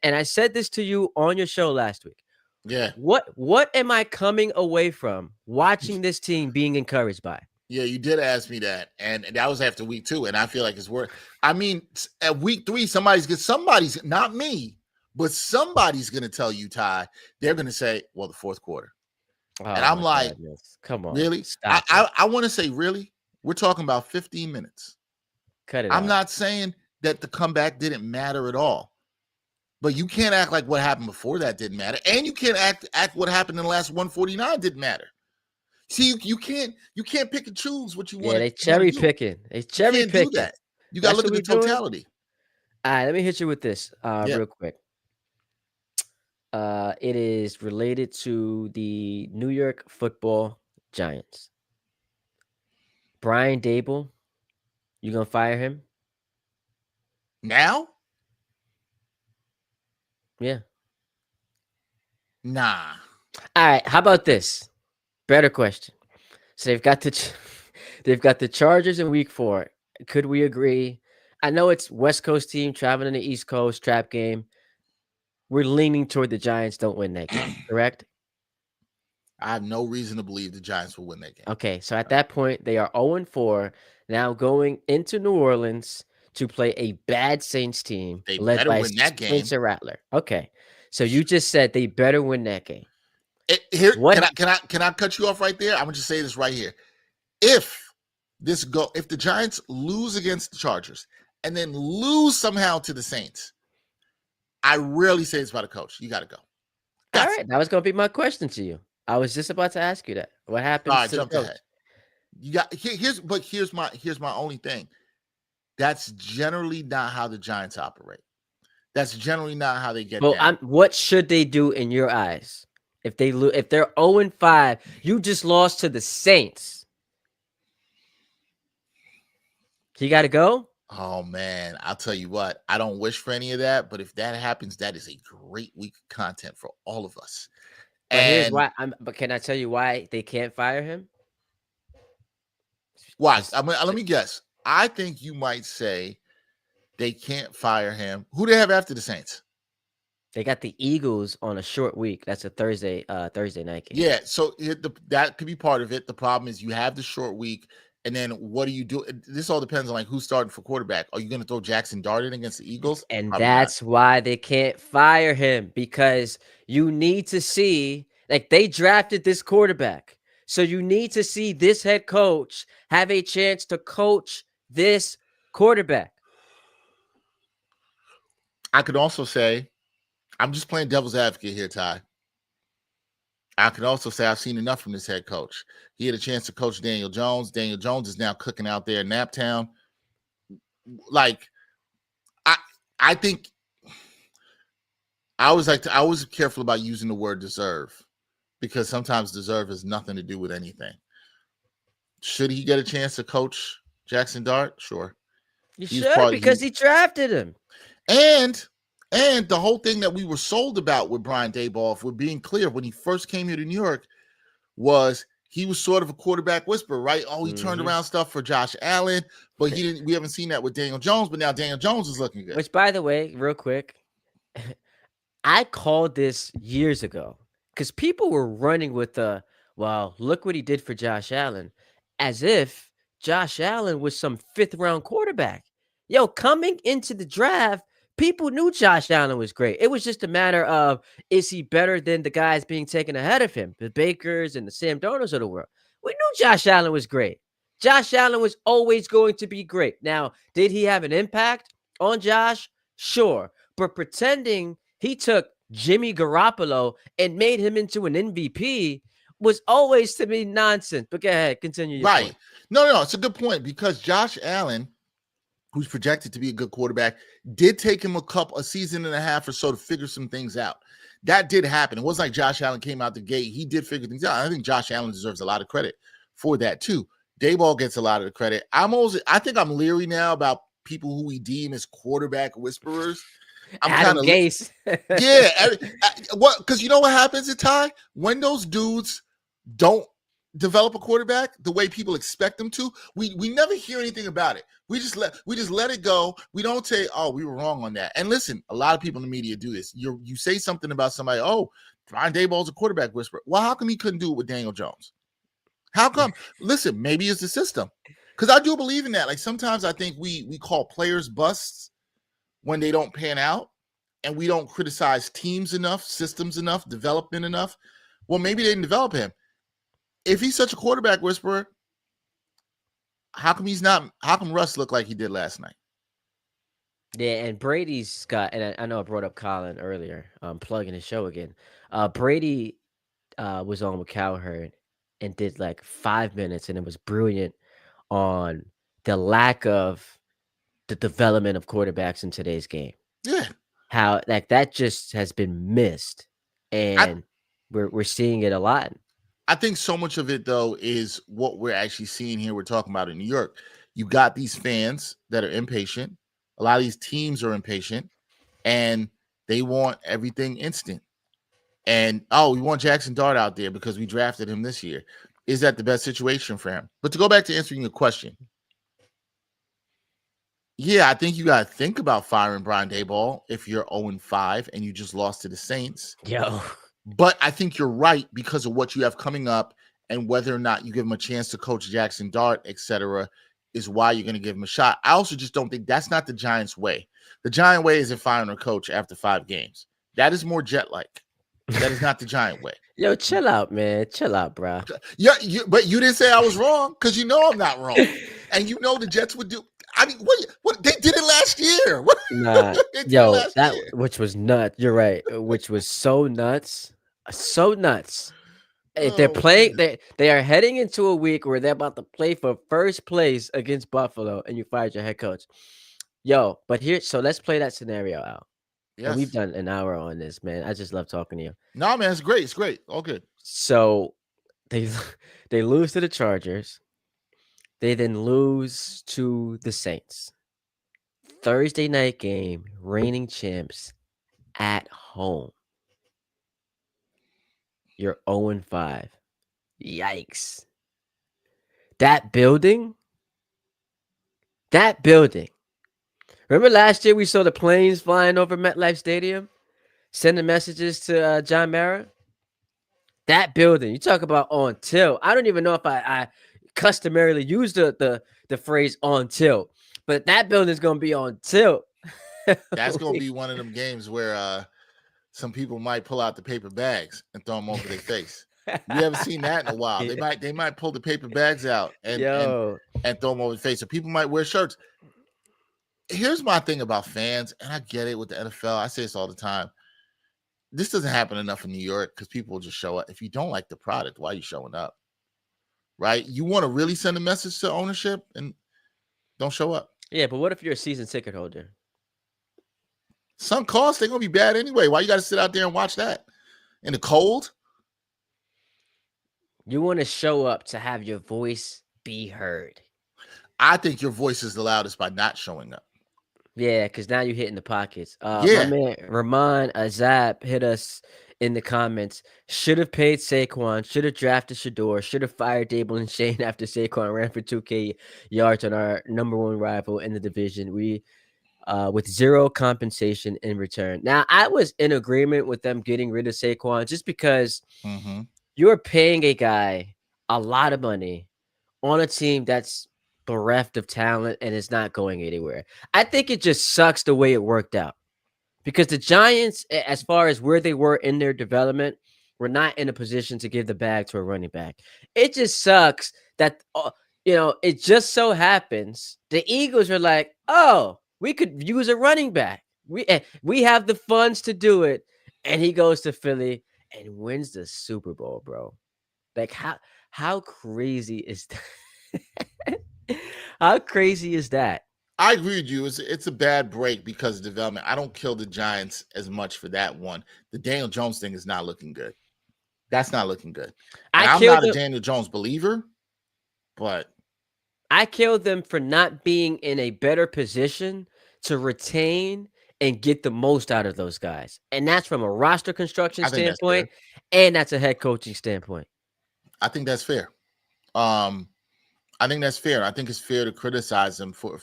[SPEAKER 1] And I said this to you on your show last week.
[SPEAKER 2] Yeah.
[SPEAKER 1] What am I coming away from watching this team being encouraged by?
[SPEAKER 2] Yeah, you did ask me that, and that was after week 2, and I feel like it's worth. I mean, at week 3, somebody's not me, but somebody's going to tell you, Ty. They're going to say, "Well, the fourth quarter," and
[SPEAKER 1] Oh
[SPEAKER 2] I'm
[SPEAKER 1] my
[SPEAKER 2] like,
[SPEAKER 1] goodness. Come on.
[SPEAKER 2] "Really?"
[SPEAKER 1] Stop it.
[SPEAKER 2] I want to say, "Really?" We're talking about 15 minutes.
[SPEAKER 1] Cut it
[SPEAKER 2] I'm
[SPEAKER 1] out.
[SPEAKER 2] not saying that the comeback didn't matter at all, but you can't act like what happened before that didn't matter, and you can't act what happened in the last 149 didn't matter. See, you can't pick and choose what you
[SPEAKER 1] Yeah,
[SPEAKER 2] want
[SPEAKER 1] they
[SPEAKER 2] to
[SPEAKER 1] cherry
[SPEAKER 2] do.
[SPEAKER 1] picking. They
[SPEAKER 2] You
[SPEAKER 1] cherry
[SPEAKER 2] can't do
[SPEAKER 1] picking.
[SPEAKER 2] that. You got to
[SPEAKER 1] That's
[SPEAKER 2] look
[SPEAKER 1] what
[SPEAKER 2] at the
[SPEAKER 1] we're doing.
[SPEAKER 2] totality.
[SPEAKER 1] All right, let me hit you with this
[SPEAKER 2] Yeah.
[SPEAKER 1] real quick. It is related to the New York Football Giants. Brian Dable, you gonna fire him?
[SPEAKER 2] Now?
[SPEAKER 1] Yeah.
[SPEAKER 2] Nah.
[SPEAKER 1] All right. How about this? Better question. So they've got the Chargers in Week 4. Could we agree? I know it's West Coast team traveling to the East Coast trap game. We're leaning toward the Giants don't win that game, correct?
[SPEAKER 2] I have no reason to believe the Giants will win that game.
[SPEAKER 1] Okay, so at that point, they are 0-4, now going into New Orleans to play a bad Saints team
[SPEAKER 2] They
[SPEAKER 1] led
[SPEAKER 2] better
[SPEAKER 1] by
[SPEAKER 2] win that game.
[SPEAKER 1] Spencer Rattler. Okay, so you just said they better win that game.
[SPEAKER 2] Can I cut you off right there? I'm gonna just say this right here. If the Giants lose against the Chargers and then lose somehow to the Saints, I rarely say it's about a coach. You got to go.
[SPEAKER 1] All right, that was going to be my question to you. I was just about to ask you that. What happens
[SPEAKER 2] All right,
[SPEAKER 1] to the
[SPEAKER 2] jump
[SPEAKER 1] coach?
[SPEAKER 2] ahead. You got here's my only thing. That's generally not how the Giants operate. That's generally not how they get down.
[SPEAKER 1] What should they do in your eyes if they're 0-5? You just lost to the Saints. You got to go.
[SPEAKER 2] Oh man, I'll tell you what. I don't wish for any of that, but if that happens, that is a great week of content for all of us.
[SPEAKER 1] But here's why. But can I tell you why they can't fire him?
[SPEAKER 2] Why? Let me guess. I think you might say They can't fire him. Who do they have after the Saints?
[SPEAKER 1] They got the Eagles on a short week. That's a Thursday night game.
[SPEAKER 2] Yeah, so that could be part of it. The problem is you have the short week, and then what do you do? This all depends on like who's starting for quarterback. Are you going to throw Jackson Dart in against the Eagles?
[SPEAKER 1] And
[SPEAKER 2] Probably not.
[SPEAKER 1] that's why they can't fire him, because you need to see, like, they drafted this quarterback. So you need to see this head coach have a chance to coach this quarterback.
[SPEAKER 2] I could also say, I'm just playing devil's advocate here, Ty. I could also say I've seen enough from this head coach. He had a chance to coach Daniel Jones. Daniel Jones is now cooking out there in Naptown. Like, I think I was careful about using the word deserve, because sometimes deserve has nothing to do with anything. Should he get a chance to coach Jackson Dart? Sure.
[SPEAKER 1] You should, because he drafted him.
[SPEAKER 2] And the whole thing that we were sold about with Brian Daboll, if we're being clear, when he first came here to New York, was he was sort of a quarterback whisperer, right? Oh, he turned around stuff for Josh Allen, but he didn't. We haven't seen that with Daniel Jones, but now Daniel Jones is looking good.
[SPEAKER 1] Which, by the way, real quick, I called this years ago because people were running with the, well, look what he did for Josh Allen, as if Josh Allen was some fifth round quarterback. Yo, coming into the draft, people knew Josh Allen was great. It was just a matter of, is he better than the guys being taken ahead of him, the Bakers and the Sam Darnolds of the world? We knew Josh Allen was great. Josh Allen was always going to be great. Now, did he have an impact on Josh? Sure. But pretending he took Jimmy Garoppolo and made him into an MVP was always, to me, nonsense. But go ahead, continue your point.
[SPEAKER 2] No, it's a good point, because Josh Allen, who's projected to be a good quarterback, did take him a season and a half or so to figure some things out. That did happen. It wasn't like Josh Allen came out the gate. He did figure things out. I think Josh Allen deserves a lot of credit for that too. Daboll gets a lot of the credit. I think I'm leery now about people who we deem as quarterback whisperers. I'm
[SPEAKER 1] Adam Gase.
[SPEAKER 2] Yeah. Because you know what happens at Ty? When those dudes don't develop a quarterback the way people expect them to, we never hear anything about it. We just let it go. We don't say, oh, we were wrong on that. And listen, a lot of people in the media do this. You say something about somebody, oh, Brian Daboll's a quarterback whisperer. Well, how come he couldn't do it with Daniel Jones? How come? Listen, maybe it's the system. Because I do believe in that. Like, sometimes I think we call players busts when they don't pan out, and we don't criticize teams enough, systems enough, development enough. Well, maybe they didn't develop him. If he's such a quarterback whisperer, how come Russ looked like he did last night?
[SPEAKER 1] Yeah, and Brady's got, and I know I brought up Colin earlier, plugging his show again. Brady was on with Cowherd and did like 5 minutes, and it was brilliant on the lack of the development of quarterbacks in today's game.
[SPEAKER 2] Yeah.
[SPEAKER 1] How like that just has been missed, and we're seeing it a lot.
[SPEAKER 2] I think so much of it, though, is what we're actually seeing here. We're talking about in New York. You got these fans that are impatient. A lot of these teams are impatient, and they want everything instant. And, oh, we want Jackson Dart out there because we drafted him this year. Is that the best situation for him? But to go back to answering your question, yeah, I think you got to think about firing Brian Daboll if you're 0-5 and you just lost to the Saints.
[SPEAKER 1] Yo.
[SPEAKER 2] But I think you're right because of what you have coming up, and whether or not you give him a chance to coach Jackson Dart, etc., is why you're going to give him a shot. I also just don't think that's not the Giants' way. The Giant way isn't firing a coach after 5 games. That is more jet-like. That is not the Giant way.
[SPEAKER 1] Yo, chill out, man. Chill out, bro.
[SPEAKER 2] Yeah, but you didn't say I was wrong, because you know I'm not wrong. And you know the Jets would do. I mean, what they did it last year.
[SPEAKER 1] Nah, yo, which was nuts. You're right. Which was so nuts. So nuts. They're playing, they are heading into a week where they're about to play for first place against Buffalo, and you fired your head coach. Yo, but so let's play that scenario out. Yes. And we've done an hour on this, man. I just love talking to you.
[SPEAKER 2] No, man, it's great. It's great. All good.
[SPEAKER 1] So they lose to the Chargers. They then lose to the Saints. Thursday night game, reigning champs at home. You're 0-5. Yikes. That building Remember last year we saw the planes flying over MetLife Stadium, sending messages to John Mara? That building, you talk about on tilt. I don't even know if I customarily use the phrase on tilt, but that building's gonna be on tilt.
[SPEAKER 2] That's gonna be one of them games where some people might pull out the paper bags and throw them over their face. We haven't seen that in a while. They might pull the paper bags out
[SPEAKER 1] Yo,
[SPEAKER 2] and throw them over the face. So people might wear shirts. Here's my thing about fans, and I get it with the NFL. I say this all the time. This doesn't happen enough in New York because people will just show up. If you don't like the product, why are you showing up? Right? You want to really send a message to ownership and don't show up.
[SPEAKER 1] yeah, but what if you're a season ticket holder?
[SPEAKER 2] Sunk costs, they're gonna be bad anyway. Why you gotta sit out there and watch that? In the cold?
[SPEAKER 1] You want to show up to have your voice be heard.
[SPEAKER 2] I think your voice is the loudest by not showing up.
[SPEAKER 1] Yeah, because now you're hitting the pockets. My
[SPEAKER 2] Yeah.
[SPEAKER 1] man Rahman Azab hit us in the comments. Should have paid Saquon. Should have drafted Shador. Should have fired Dable and Shane after Saquon ran for 2K yards on our number one rival in the division. We with zero compensation in return. Now, I was in agreement with them getting rid of Saquon just because you're paying a guy a lot of money on a team that's bereft of talent and is not going anywhere. I think it just sucks the way it worked out because the Giants, as far as where they were in their development, were not in a position to give the bag to a running back. It just sucks that, it just so happens the Eagles are like, oh, we could use a running back. We have the funds to do it. And he goes to Philly and wins the Super Bowl, bro. Like, how crazy is that? How crazy is that?
[SPEAKER 2] I agree with you. It's a bad break because of development. I don't kill the Giants as much for that one. The Daniel Jones thing is not looking good. That's not looking good. And I'm not a Daniel Jones believer, but
[SPEAKER 1] I killed them for not being in a better position to retain and get the most out of those guys. And that's from a roster construction standpoint, and that's a head coaching standpoint.
[SPEAKER 2] I think that's fair. I think that's fair. I think it's fair to criticize them for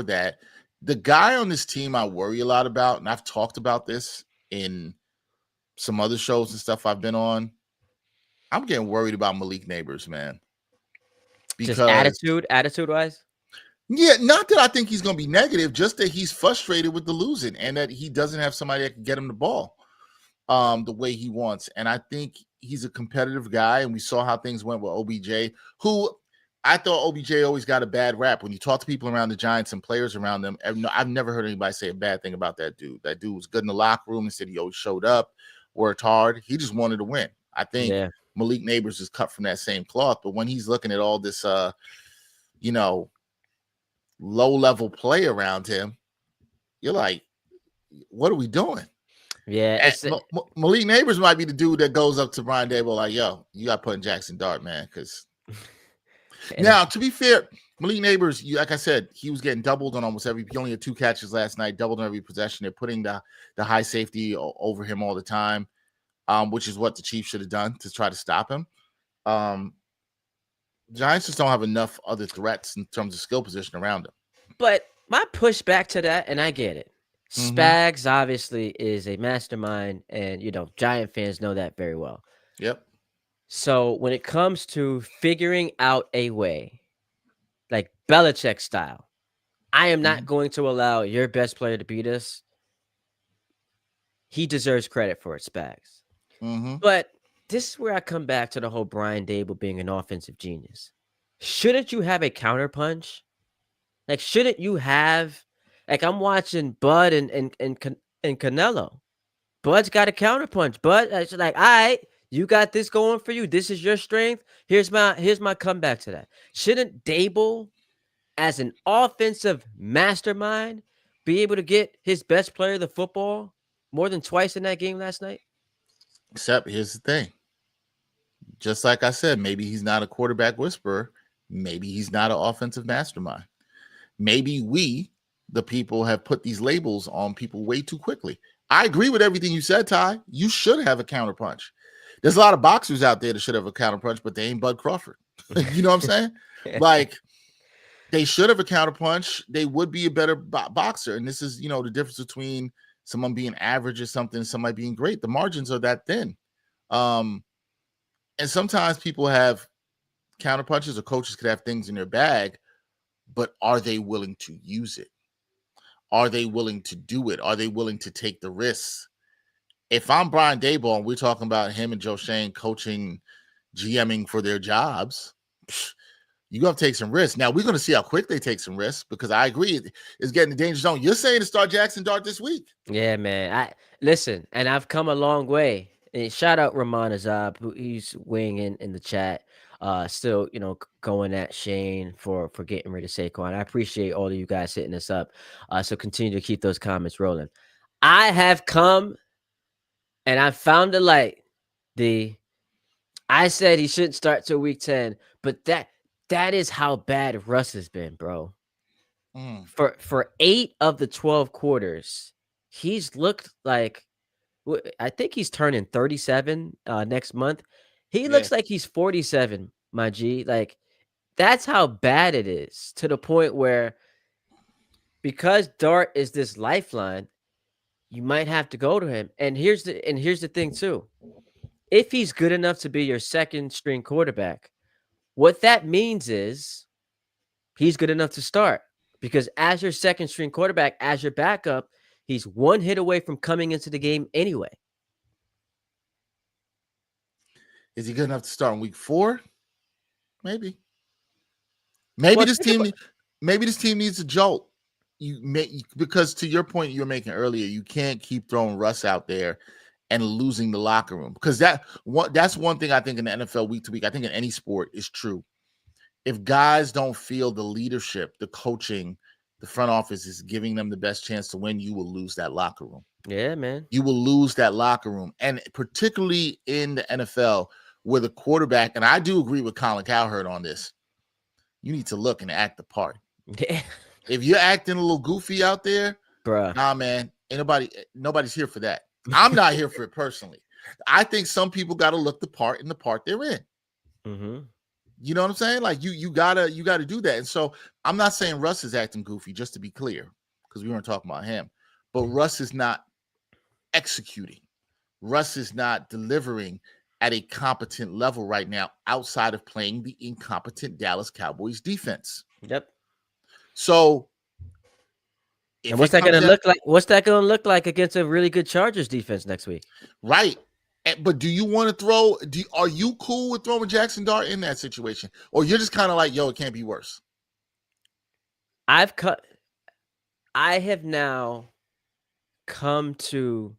[SPEAKER 2] that. The guy on this team I worry a lot about, and I've talked about this in some other shows and stuff I've been on. I'm getting worried about Malik Neighbors, man.
[SPEAKER 1] Because just attitude-wise?
[SPEAKER 2] Yeah, not that I think he's going to be negative, just that he's frustrated with the losing and that he doesn't have somebody that can get him the ball the way he wants. And I think he's a competitive guy, and we saw how things went with OBJ, who I thought OBJ always got a bad rap. When you talk to people around the Giants and players around them, I've never heard anybody say a bad thing about that dude. That dude was good in the locker room and said he always showed up, worked hard. He just wanted to win. I think Malik Neighbors is cut from that same cloth. But when he's looking at all this, low-level play around him, you're like, what are we doing?
[SPEAKER 1] Yeah.
[SPEAKER 2] Malik Neighbors might be the dude that goes up to Brian Daboll like, yo, you got to put in Jackson Dart, man, because – now, to be fair, Malik Neighbors, like I said, he was getting doubled on almost every – he only had 2 catches last night, doubled on every possession. They're putting the high safety over him all the time, which is what the Chiefs should have done to try to stop him. Giants just don't have enough other threats in terms of skill position around him.
[SPEAKER 1] But my pushback to that, and I get it, Spags obviously is a mastermind, and, Giant fans know that very well.
[SPEAKER 2] Yep.
[SPEAKER 1] So when it comes to figuring out a way, like Belichick style, I am not going to allow your best player to beat us. He deserves credit for it, Spags. But this is where I come back to the whole Brian Daboll being an offensive genius. Shouldn't you have a counterpunch? Like, shouldn't you have, like, I'm watching Bud and Canelo. Bud's got a counterpunch. Bud, it's like, all right, you got this going for you. This is your strength. Here's my comeback to that. Shouldn't Daboll, as an offensive mastermind, be able to get his best player the football more than twice in that game last night?
[SPEAKER 2] Except here's the thing. Just like I said, maybe he's not a quarterback whisperer. Maybe he's not an offensive mastermind. Maybe we, the people, have put these labels on people way too quickly. I agree with everything you said, Ty. You should have a counterpunch. There's a lot of boxers out there that should have a counterpunch, but they ain't Bud Crawford. You know what I'm saying? Like, They should have a counterpunch. They would be a better boxer. And this is, the difference between someone being average or something, somebody being great. The margins are that thin. And sometimes people have counterpunches, or coaches could have things in their bag, but are they willing to use it? Are they willing to do it? Are they willing to take the risks? If I'm Brian Daboll and we're talking about him and Joe Shane coaching, GMing for their jobs, you have to take some risks. Now, we're going to see how quick they take some risks, because I agree, it's getting the danger zone. You're saying to start Jackson Dart this week.
[SPEAKER 1] Yeah, man. Listen, and I've come a long way. And shout out Ramon Azab, who he's weighing in the chat. Still, going at Shane for getting rid of Saquon. I appreciate all of you guys hitting us up. So continue to keep those comments rolling. I have come and I found the light. I said he shouldn't start till week 10, but that is how bad Russ has been, bro. For 8 of the 12 quarters, he's looked like, I think he's turning 37 next month. He looks like he's 47, my G. Like, that's how bad it is, to the point where, because Dart is this lifeline, you might have to go to him. And here's the thing too. If he's good enough to be your second string quarterback, what that means is he's good enough to start, because as your second string quarterback, as your backup, he's one hit away from coming into the game anyway.
[SPEAKER 2] Is he good enough to start in week 4? Maybe. Maybe this team needs a jolt. Because to your point you were making earlier, you can't keep throwing Russ out there and losing the locker room, because that's one thing I think in the NFL week to week, I think in any sport, is true. If guys don't feel the leadership, the coaching, the front office is giving them the best chance to win, you will lose that locker room.
[SPEAKER 1] Yeah, man.
[SPEAKER 2] You will lose that locker room. And particularly in the NFL, where the quarterback, and I do agree with Colin Cowherd on this, you need to look and act the part.
[SPEAKER 1] Yeah.
[SPEAKER 2] If you're acting a little goofy out there,
[SPEAKER 1] bruh,
[SPEAKER 2] nah, man, nobody's here for that. I'm not here for it personally. I think some people got to look the part in the part they're in.
[SPEAKER 1] Mm-hmm.
[SPEAKER 2] You know what I'm saying? Like you gotta do that. And so I'm not saying Russ is acting goofy, just to be clear, because we weren't talking about him. But Russ is not executing. Russ is not delivering at a competent level right now, outside of playing the incompetent Dallas Cowboys defense.
[SPEAKER 1] Yep.
[SPEAKER 2] So,
[SPEAKER 1] and what's that going to look like? What's that going to look like against a really good Chargers defense next week?
[SPEAKER 2] Right. But do you want to throw? Are you cool with throwing Jackson Dart in that situation, or you're just kind of like, yo, it can't be worse?
[SPEAKER 1] I have now come to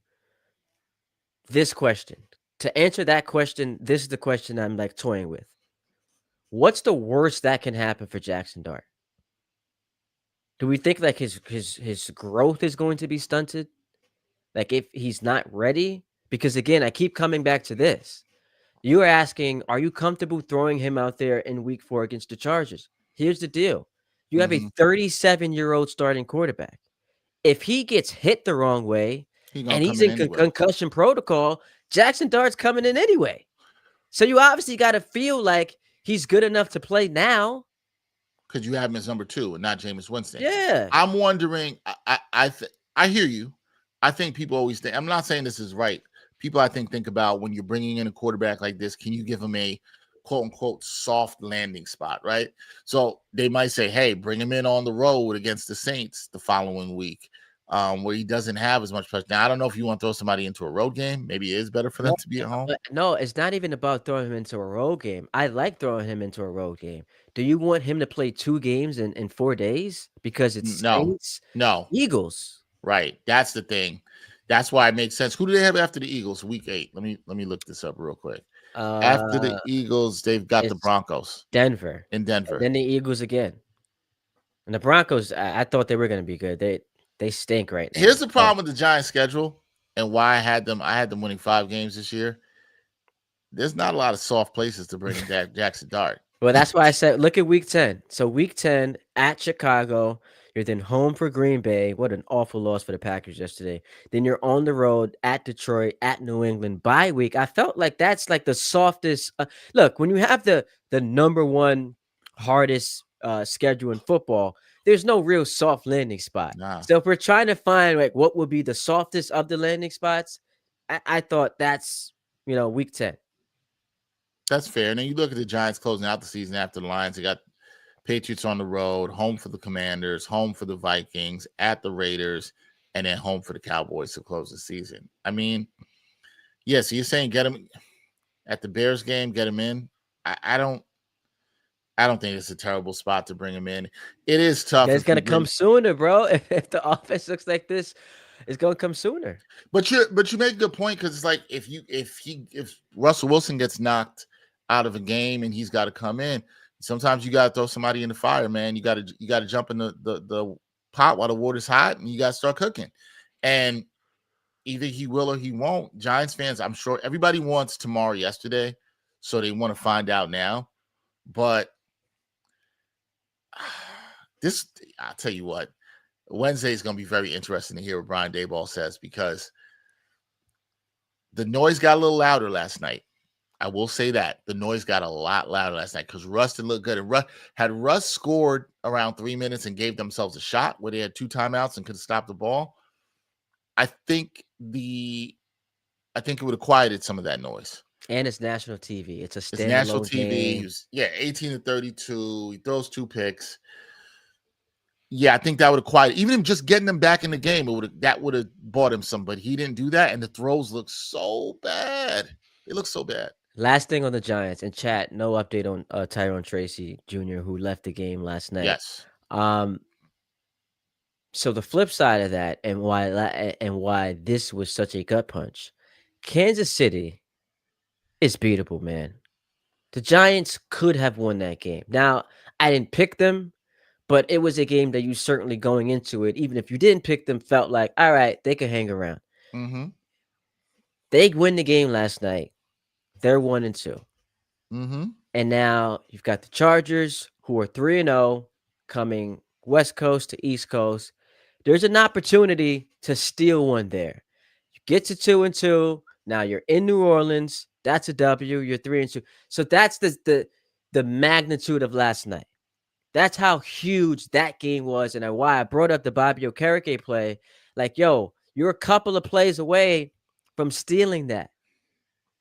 [SPEAKER 1] this question. To answer that question, this is the question I'm like toying with. What's the worst that can happen for Jackson Dart? Do we think like his growth is going to be stunted? Like, if he's not ready? Because again, I keep coming back to this. You are asking, are you comfortable throwing him out there in week 4 against the Chargers? Here's the deal. You have a 37-year-old starting quarterback. If he gets hit the wrong way and he's in concussion protocol, Jackson Dart's coming in anyway. So you obviously got to feel like he's good enough to play now.
[SPEAKER 2] Because you have him as number 2 and not Jameis Winston.
[SPEAKER 1] Yeah.
[SPEAKER 2] I'm wondering, I hear you. I think people always think, I'm not saying this is right. People, I think about, when you're bringing in a quarterback like this, can you give him a quote unquote soft landing spot, right? So they might say, hey, bring him in on the road against the Saints the following week, where he doesn't have as much pressure. Now, I don't know if you want to throw somebody into a road game. Maybe it is better for them to be at home.
[SPEAKER 1] No, it's not even about throwing him into a road game. I like throwing him into a road game. Do you want him to play 2 games in 4 days? Because it's Saints, Eagles.
[SPEAKER 2] Right. That's the thing. That's why it makes sense. Who do they have after the Eagles? Week 8. Let me look this up real quick. After the Eagles, they've got the Broncos.
[SPEAKER 1] Denver.
[SPEAKER 2] In Denver.
[SPEAKER 1] And then the Eagles again. And the Broncos, I thought they were going to be good. They stink right now.
[SPEAKER 2] Here's the problem with the Giants' schedule and why I had them winning 5 games this year. There's not a lot of soft places to bring in Jackson Dart.
[SPEAKER 1] Well, that's why I said, look at week 10. So week 10 at Chicago, you're then home for Green Bay. What an awful loss for the Packers yesterday. Then you're on the road at Detroit, at New England, bye week. I felt like that's like the softest. Look, when you have the number 1 hardest schedule in football, there's no real soft landing spot.
[SPEAKER 2] Nah,
[SPEAKER 1] So if we're trying to find like what would be the softest of the landing spots, I thought that's week 10.
[SPEAKER 2] that's fair. And then you look at the Giants closing out the season after the Lions. They got Patriots on the road, home for the Commanders, home for the Vikings, at the Raiders, and then home for the Cowboys to close the season. I mean, yeah, so you're saying get them at the Bears game, get them in. I don't think it's a terrible spot to bring him in. It is tough
[SPEAKER 1] It's
[SPEAKER 2] if you
[SPEAKER 1] gonna come
[SPEAKER 2] really,
[SPEAKER 1] sooner, bro. If the offense looks like this, it's gonna come sooner.
[SPEAKER 2] but you make a good point because it's like if Russell Wilson gets knocked out of a game and he's got to come in, sometimes you got to throw somebody in the fire, man. You got to jump in the pot while the water's hot, and you got to start cooking. And either he will or he won't. Giants fans, I'm sure everybody wants tomorrow yesterday, so they want to find out now. But this, I'll tell you what, Wednesday is going to be very interesting to hear what Brian Daboll says, because the noise got a little louder last night. I will say that the noise got a lot louder last night because Russ didn't look good. And had Russ scored around 3 minutes and gave themselves a shot where they had 2 timeouts and could stop the ball, I think it would have quieted some of that noise.
[SPEAKER 1] And it's national TV. It's a standalone
[SPEAKER 2] It's national TV.
[SPEAKER 1] game.
[SPEAKER 2] He was, 18-32. He throws 2 picks. Yeah, I think that would have quieted. Even him just getting them back in the game, that would have bought him some. But he didn't do that, and the throws look so bad. They look so bad.
[SPEAKER 1] Last thing on the Giants in chat, no update on Tyrone Tracy Jr., who left the game last night.
[SPEAKER 2] Yes.
[SPEAKER 1] So the flip side of that, and why this was such a gut punch, Kansas City is beatable, man. The Giants could have won that game. Now, I didn't pick them, but it was a game that you certainly going into it, even if you didn't pick them, felt like, all right, they could hang around.
[SPEAKER 2] Mm-hmm.
[SPEAKER 1] They win the game last night. They're 1-2.
[SPEAKER 2] Mm-hmm.
[SPEAKER 1] And now you've got the Chargers, who are 3-0, coming West Coast to East Coast. There's an opportunity to steal one there. You get to 2-2. Now you're in New Orleans. That's a W. You're 3-2. So that's the magnitude of last night. That's how huge that game was, and why I brought up the Bobby Okereke play. Like, yo, you're a couple of plays away from stealing that.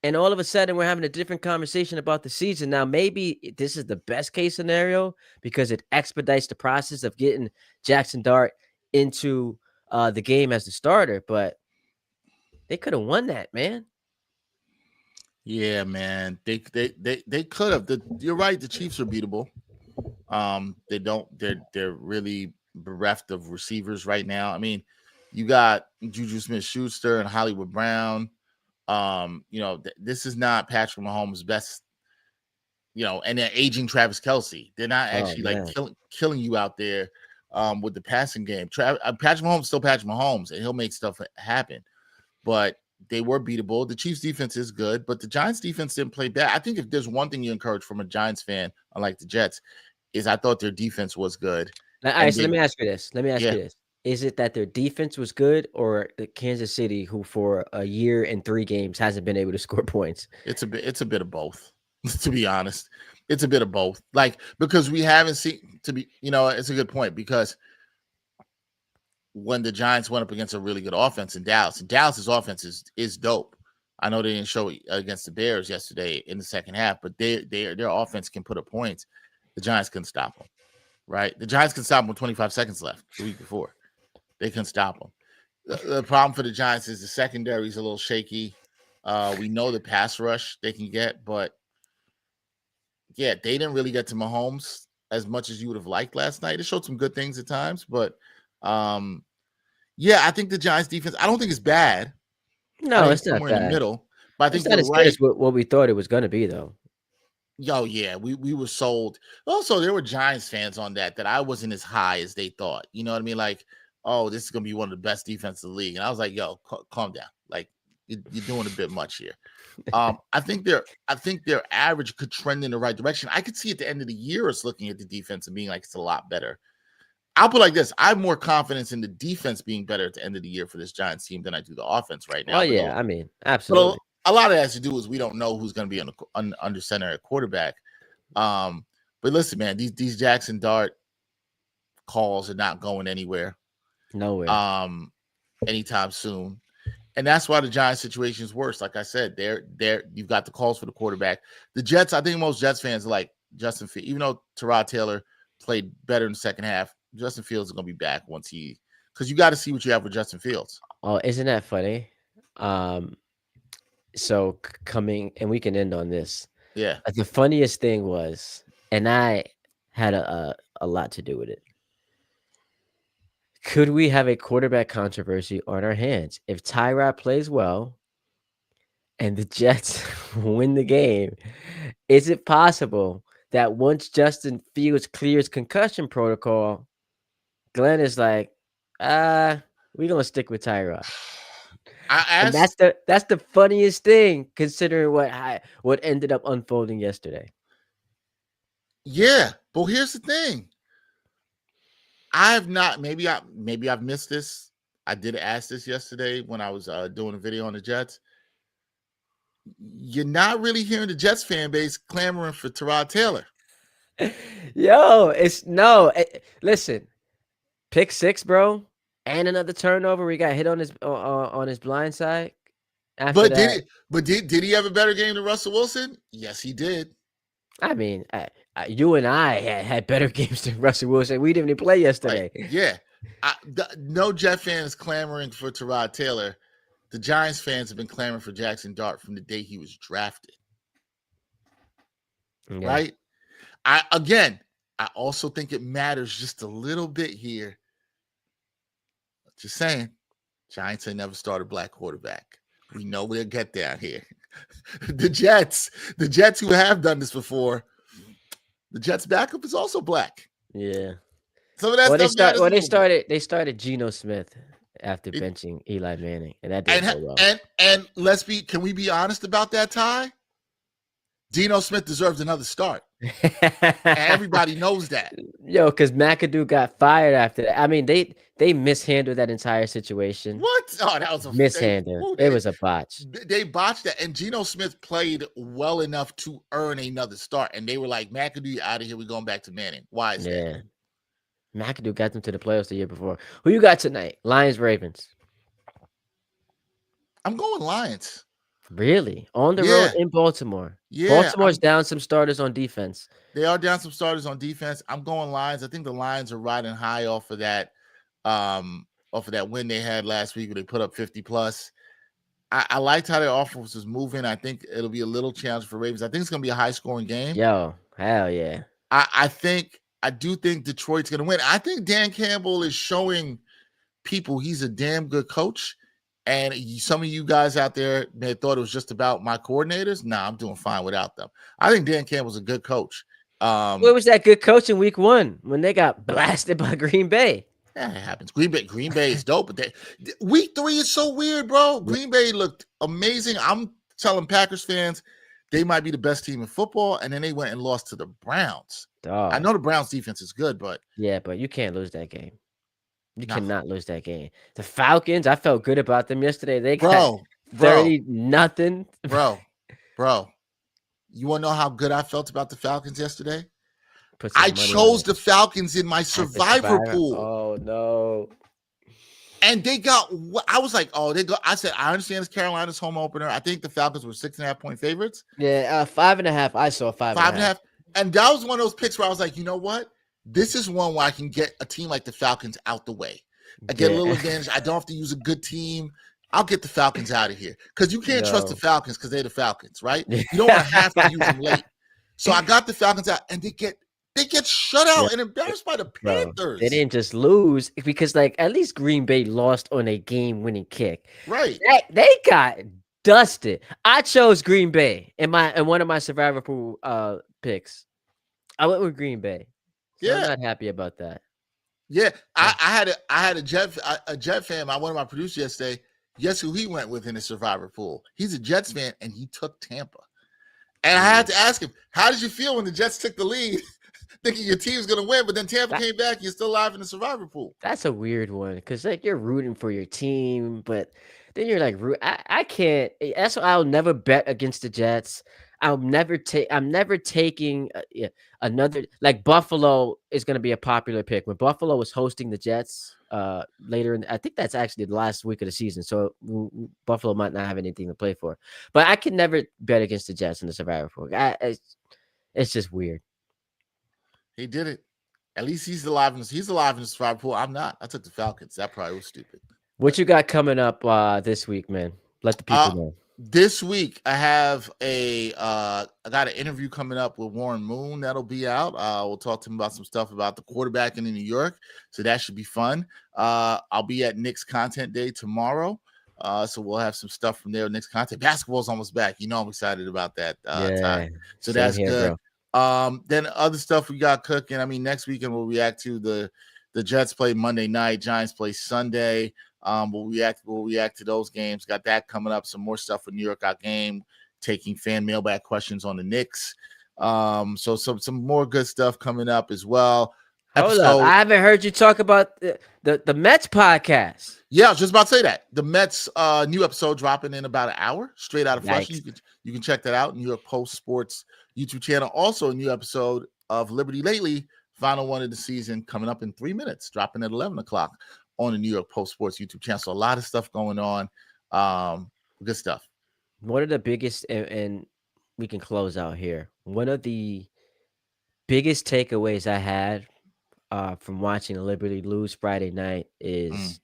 [SPEAKER 1] And all of a sudden, we're having a different conversation about the season. Now, maybe this is the best case scenario because it expedites the process of getting Jackson Dart into the game as the starter. But they could have won that, man.
[SPEAKER 2] Yeah, man. They could have. You're right. The Chiefs are beatable. They don't. They're really bereft of receivers right now. I mean, you got Juju Smith-Schuster and Hollywood Brown. This is not Patrick Mahomes' best, and they're aging Travis Kelce. They're not actually killing you out there with the passing game. Patrick Mahomes is still Patrick Mahomes, and he'll make stuff happen. But they were beatable. The Chiefs' defense is good, but the Giants' defense didn't play bad. I think if there's one thing you encourage from a Giants fan, unlike the Jets, is I thought their defense was good.
[SPEAKER 1] All right, so let me ask you this. You this. Is it that their defense was good, or the Kansas City, who for a year and 3 games hasn't been able to score points?
[SPEAKER 2] It's a bit of both, to be honest. It's a bit of both. Like, because we haven't seen it's a good point, because when the Giants went up against a really good offense in Dallas, and Dallas's offense is dope. I know they didn't show it against the Bears yesterday in the second half, but their offense can put up points. The Giants couldn't stop them, right? The Giants can stop them with 25 seconds left the week before. They couldn't stop them. The problem for the Giants is the secondary is a little shaky. We know the pass rush they can get, but yeah, they didn't really get to Mahomes as much as you would have liked last night. It showed some good things at times, but I think the Giants defense, I don't think it's bad.
[SPEAKER 1] No, it's not
[SPEAKER 2] somewhere
[SPEAKER 1] bad.
[SPEAKER 2] In the middle. But I think
[SPEAKER 1] it's not as good as what we thought it was going to be, though.
[SPEAKER 2] Yo, yeah, we were sold. Also, there were Giants fans on that I wasn't as high as they thought. You know what I mean? Like, oh, this is going to be one of the best defenses in the league. And I was like, yo, calm down. Like, you're doing a bit much here. I think their average could trend in the right direction. I could see at the end of the year us looking at the defense and being like, it's a lot better. I'll put it like this. I have more confidence in the defense being better at the end of the year for this Giants team than I do the offense right now.
[SPEAKER 1] Oh, yeah. I mean, absolutely.
[SPEAKER 2] A lot of that has to do is we don't know who's going to be under center at quarterback. But listen, man, these Jackson Dart calls are not going anywhere
[SPEAKER 1] Nowhere.
[SPEAKER 2] anytime soon. And that's why the Giants situation is worse. Like I said, they're you've got the calls for the quarterback. The Jets, I think most Jets fans are like Justin Fields, even though Tyrod Taylor played better in the second half, Justin Fields is gonna be back once because you got to see what you have with Justin Fields.
[SPEAKER 1] Oh, isn't that funny? Um, so coming, and we can end on this.
[SPEAKER 2] Yeah.
[SPEAKER 1] The funniest thing was, and I had a lot to do with it. Could we have a quarterback controversy on our hands if Tyrod plays well and the Jets win the game? Is it possible that once Justin Fields clears concussion protocol, Glenn is like, we're gonna stick with Tyrod? And that's the funniest thing considering what ended up unfolding yesterday.
[SPEAKER 2] Yeah, but here's the thing. I have not. Maybe I've missed this. I did ask this yesterday when I was doing a video on the Jets. You're not really hearing the Jets fan base clamoring for Tyrod Taylor.
[SPEAKER 1] Yo, listen, pick 6, bro, and another turnover. We got hit on his blind side. After that,
[SPEAKER 2] did he have a better game than Russell Wilson? Yes, he did.
[SPEAKER 1] I mean, you and I had better games than Russell Wilson. We didn't even play yesterday.
[SPEAKER 2] Right. Yeah, no Jet fan is clamoring for Tyrod Taylor. The Giants fans have been clamoring for Jackson Dart from the day he was drafted. Yeah. Right? I also think it matters just a little bit here. Just saying, Giants ain't never started a black quarterback. We know we'll get down here. The Jets who have done this before, the Jets backup is also black.
[SPEAKER 1] Yeah.
[SPEAKER 2] Some of that
[SPEAKER 1] they started Geno Smith after benching Eli Manning, and that didn't go well.
[SPEAKER 2] And can we be honest about that, Ty? Geno Smith deserves another start. Everybody knows that.
[SPEAKER 1] Yo, because McAdoo got fired after that. I mean, they mishandled that entire situation.
[SPEAKER 2] What? Oh, that was a
[SPEAKER 1] mishandle. It was a botch.
[SPEAKER 2] They botched that, and Geno Smith played well enough to earn another start. And they were like, McAdoo, you out of here. We're going back to Manning. Why is that?
[SPEAKER 1] McAdoo got them to the playoffs the year before. Who you got tonight? Lions, Ravens.
[SPEAKER 2] I'm going Lions.
[SPEAKER 1] Really? On the road in Baltimore. Yeah. Baltimore's down some starters on defense.
[SPEAKER 2] They are down some starters on defense. I'm going Lions. I think the Lions are riding high off of that win they had last week where they put up 50 plus. I liked how their offense was moving. I think it'll be a little challenge for Ravens. I think it's going to be a high scoring game.
[SPEAKER 1] Yo, hell yeah.
[SPEAKER 2] I do think Detroit's going to win. I think Dan Campbell is showing people he's a damn good coach. And some of you guys out there may have thought it was just about my coordinators. Nah, I'm doing fine without them. I think Dan Campbell's a good coach.
[SPEAKER 1] Where was that good coach in week 1 when they got blasted by Green Bay?
[SPEAKER 2] Yeah, it happens. Green Bay is dope, but week 3 is so weird, bro. Green Bay looked amazing. I'm telling Packers fans they might be the best team in football, and then they went and lost to the Browns. I know the Browns defense is good, but
[SPEAKER 1] you can't lose that game. You cannot lose that game. The Falcons, I felt good about them yesterday. They got 30-0.
[SPEAKER 2] Bro. You want to know how good I felt about the Falcons yesterday? I chose the Falcons in my survivor pool.
[SPEAKER 1] Oh, no.
[SPEAKER 2] And they got, I was like, I said, I understand it's Carolina's home opener. I think the Falcons were 6.5-point favorites.
[SPEAKER 1] Yeah, 5.5. I saw 5.5.
[SPEAKER 2] And that was one of those picks where I was like, you know what? This is one where I can get a team like the Falcons out the way. I get a little advantage. I don't have to use a good team. I'll get the Falcons out of here. Because you can't trust the Falcons because they're the Falcons, right? You don't want to have to use them late. So I got the Falcons out, and they get shut out and embarrassed by the Panthers.
[SPEAKER 1] Bro, they didn't just lose because, at least Green Bay lost on a game-winning kick.
[SPEAKER 2] Right.
[SPEAKER 1] They got dusted. I chose Green Bay in one of my survivor pool picks. I went with Green Bay. So I'm not happy about that.
[SPEAKER 2] Yeah, I had a Jet fan. One of my producers yesterday. Guess who he went with in his survivor pool? He's a Jets fan, and he took Tampa. And I had to ask him, how did you feel when the Jets took the lead, thinking your team's going to win, but then Tampa came back and you're still alive in the survivor pool?
[SPEAKER 1] That's a weird one because you're rooting for your team, but then you're like, I can't. That's why I'll never bet against the Jets. I'm never taking yeah, another like Buffalo is going to be a popular pick. When Buffalo was hosting the Jets later in I think that's actually the last week of the season. So Buffalo might not have anything to play for. But I can never bet against the Jets in the Survivor Pool. It's just weird.
[SPEAKER 2] He did it. At least he's alive. He's alive in the Survivor Pool. I'm not. I took the Falcons. That probably was stupid.
[SPEAKER 1] What you got coming up this week, man? Let the people
[SPEAKER 2] Uh,
[SPEAKER 1] know.
[SPEAKER 2] this week I have I got an interview coming up with Warren Moon that'll be out. We'll talk to him about some stuff about the quarterback in New York, so that should be fun. I'll be at Knicks Content Day tomorrow, so we'll have some stuff from there. Knicks Content basketball's almost back. You know I'm excited about that. Ty.
[SPEAKER 1] Yeah,
[SPEAKER 2] So
[SPEAKER 1] same
[SPEAKER 2] that's
[SPEAKER 1] here,
[SPEAKER 2] good.
[SPEAKER 1] bro.
[SPEAKER 2] Then other stuff we got cooking. I mean, next weekend we'll react to the Jets play Monday night, Giants play Sunday. We'll react to those games. Got that coming up. Some more stuff for New York Out Game, taking fan mailbag questions on the Knicks. So some more good stuff coming up as well.
[SPEAKER 1] Hold up, I haven't heard you talk about the Mets podcast.
[SPEAKER 2] Yeah, I was just about to say that. The Mets new episode dropping in about an hour, straight out of Flushing. You can check that out. New York Post Sports YouTube channel. Also a new episode of Liberty Lately, final one of the season, coming up in 3 minutes, dropping at 11 o'clock on the New York Post Sports YouTube channel. So a lot of stuff going on. Good stuff.
[SPEAKER 1] One of the biggest, and we can close out here. One of the biggest takeaways I had from watching the Liberty lose Friday night is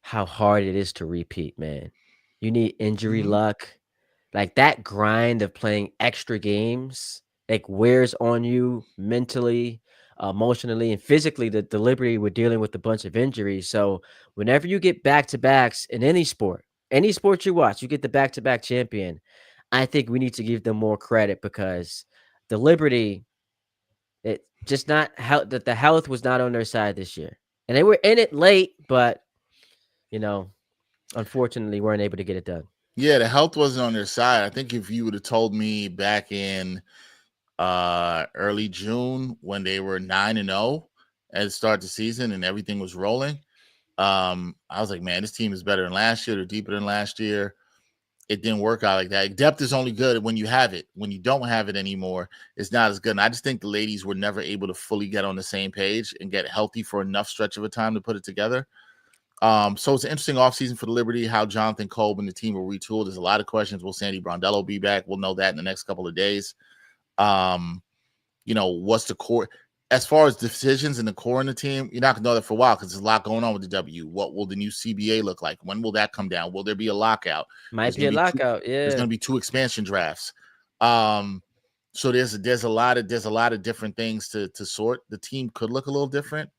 [SPEAKER 1] how hard it is to repeat, man. You need injury luck. Like that grind of playing extra games, like wears on you mentally, emotionally, and physically. The Liberty were dealing with a bunch of injuries. So whenever you get back-to-backs in any sport you watch, you get the back-to-back champion. I think we need to give them more credit because the Liberty, it just not how that the health was not on their side this year. And they were in it late, but you know, unfortunately weren't able to get it done.
[SPEAKER 2] Yeah, the health wasn't on their side. I think if you would have told me back in early June when they were 9-0 at the start of the season and everything was rolling, I was like, man, this team is better than last year. They're deeper than last year. It didn't work out like that. Depth is only good when you have it. When you don't have it anymore, it's not as good. And I just think the ladies were never able to fully get on the same page and get healthy for enough stretch of a time to put it together. So it's an interesting offseason for the Liberty, how Jonathan Kolb and the team will retool. There's a lot of questions. Will Sandy Brondello be back? We'll know that in the next couple of days. What's the core? As far as decisions in the core in the team, you're not going to know that for a while because there's a lot going on with the W. What will the new CBA look like? When will that come down? Will there be a lockout?
[SPEAKER 1] Might be a lockout, yeah.
[SPEAKER 2] There's going to be 2 expansion drafts. So there's a lot of different things to sort. The team could look a little different.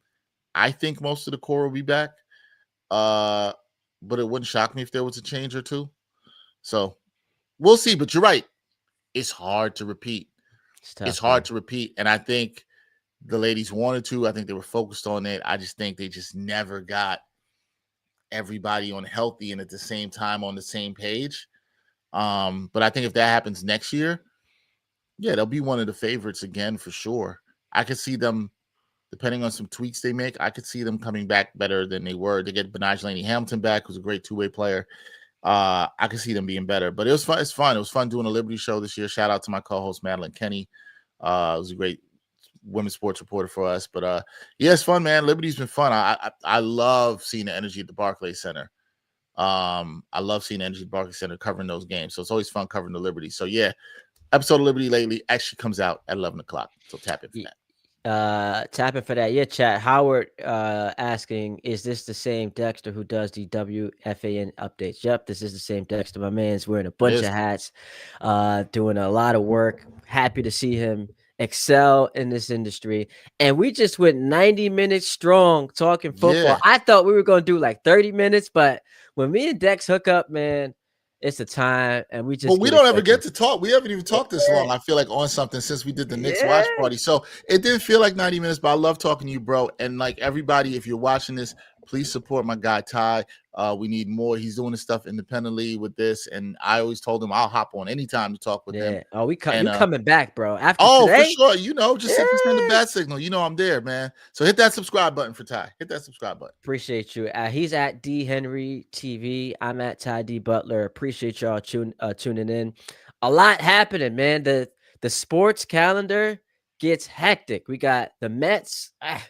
[SPEAKER 2] I think most of the core will be back. But it wouldn't shock me if there was a change or two. So we'll see. But you're right. It's hard to repeat. It's hard to repeat. And I think the ladies wanted to. I think they were focused on it. I just think they just never got everybody on healthy and at the same time on the same page. But I think if that happens next year, yeah, they'll be one of the favorites again for sure. I could see them, depending on some tweaks they make, I could see them coming back better than they were. They get Benaj Laney Hamilton back, who's a great two-way player. I could see them being better. But it was fun. It's fun. It was fun doing a Liberty show this year. Shout out to my co-host, Madeline Kenny. It was a great women's sports reporter for us. But yeah, it's fun, man. Liberty's been fun. I love seeing the energy at the Barclays Center. I love seeing the energy at the Barclays Center covering those games. So it's always fun covering the Liberty. So yeah, episode of Liberty Lately actually comes out at 11 o'clock. So tap in for that.
[SPEAKER 1] Tapping for that. Yeah, chat. Howard asking, is this the same Dexter who does the WFAN updates? Yep, this is the same Dexter. My man's wearing a bunch of hats, doing a lot of work. Happy to see him excel in this industry. And we just went 90 minutes strong talking football. Yeah. I thought we were going to do like 30 minutes, but when me and Dex hook up, man, it's a time, and we just.
[SPEAKER 2] Well, we don't ever get to talk. We haven't even talked this long. I feel like on something since we did the Knicks watch party. So it didn't feel like 90 minutes, but I love talking to you, bro. And like everybody, if you're watching this, please support my guy Ty. We need more. He's doing his stuff independently with this, and I always told him I'll hop on anytime to talk with him.
[SPEAKER 1] Oh, you coming back, bro? After today?
[SPEAKER 2] For sure. Just if you send a bad signal, I'm there, man. So hit that subscribe button for Ty. Hit that subscribe button.
[SPEAKER 1] Appreciate you. He's at D Henry TV. I'm at Ty D Butler. Appreciate y'all tuning in. a lot happening, man. The sports calendar gets hectic. We got the Mets. I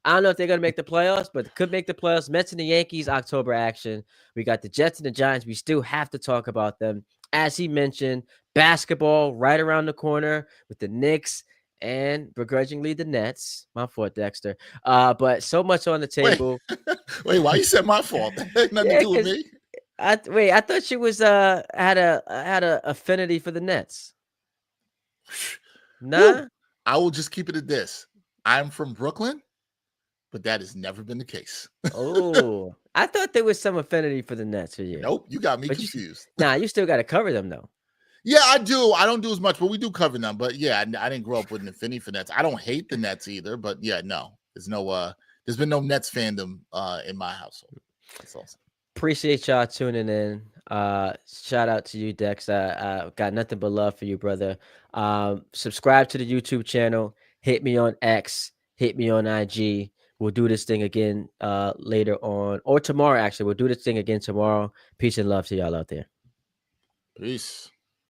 [SPEAKER 1] don't know if they're gonna make the playoffs, but could make the playoffs. Mets and the Yankees, October action. We got the Jets and the Giants. We still have to talk about them. As he mentioned, basketball right around the corner with the Knicks and begrudgingly the Nets. My fault, Dexter. But so much on the
[SPEAKER 2] Wait,
[SPEAKER 1] table.
[SPEAKER 2] wait, why you said my fault? That had nothing to
[SPEAKER 1] Yeah,
[SPEAKER 2] do with
[SPEAKER 1] because
[SPEAKER 2] me.
[SPEAKER 1] I thought she was had a affinity for the Nets.
[SPEAKER 2] Woo!
[SPEAKER 1] Nah.
[SPEAKER 2] I will just keep it at this. I'm from Brooklyn, but that has never been the case.
[SPEAKER 1] Oh, I thought there was some affinity for the Nets for you,
[SPEAKER 2] Nope, you got me
[SPEAKER 1] but
[SPEAKER 2] confused.
[SPEAKER 1] nah, you still got to cover them though.
[SPEAKER 2] Yeah, I do. I don't do as much, but we do cover them. But yeah, I didn't grow up with an affinity for Nets. I don't hate the Nets either, but yeah, no, there's been no Nets fandom in my household. That's awesome.
[SPEAKER 1] Appreciate y'all tuning in. Shout out to you, Dex. I got nothing but love for you, brother. Subscribe to the YouTube channel. Hit me on X. Hit me on IG. We'll do this thing again later on or tomorrow. Actually, we'll do this thing again tomorrow. Peace and love to y'all out there.
[SPEAKER 2] Peace.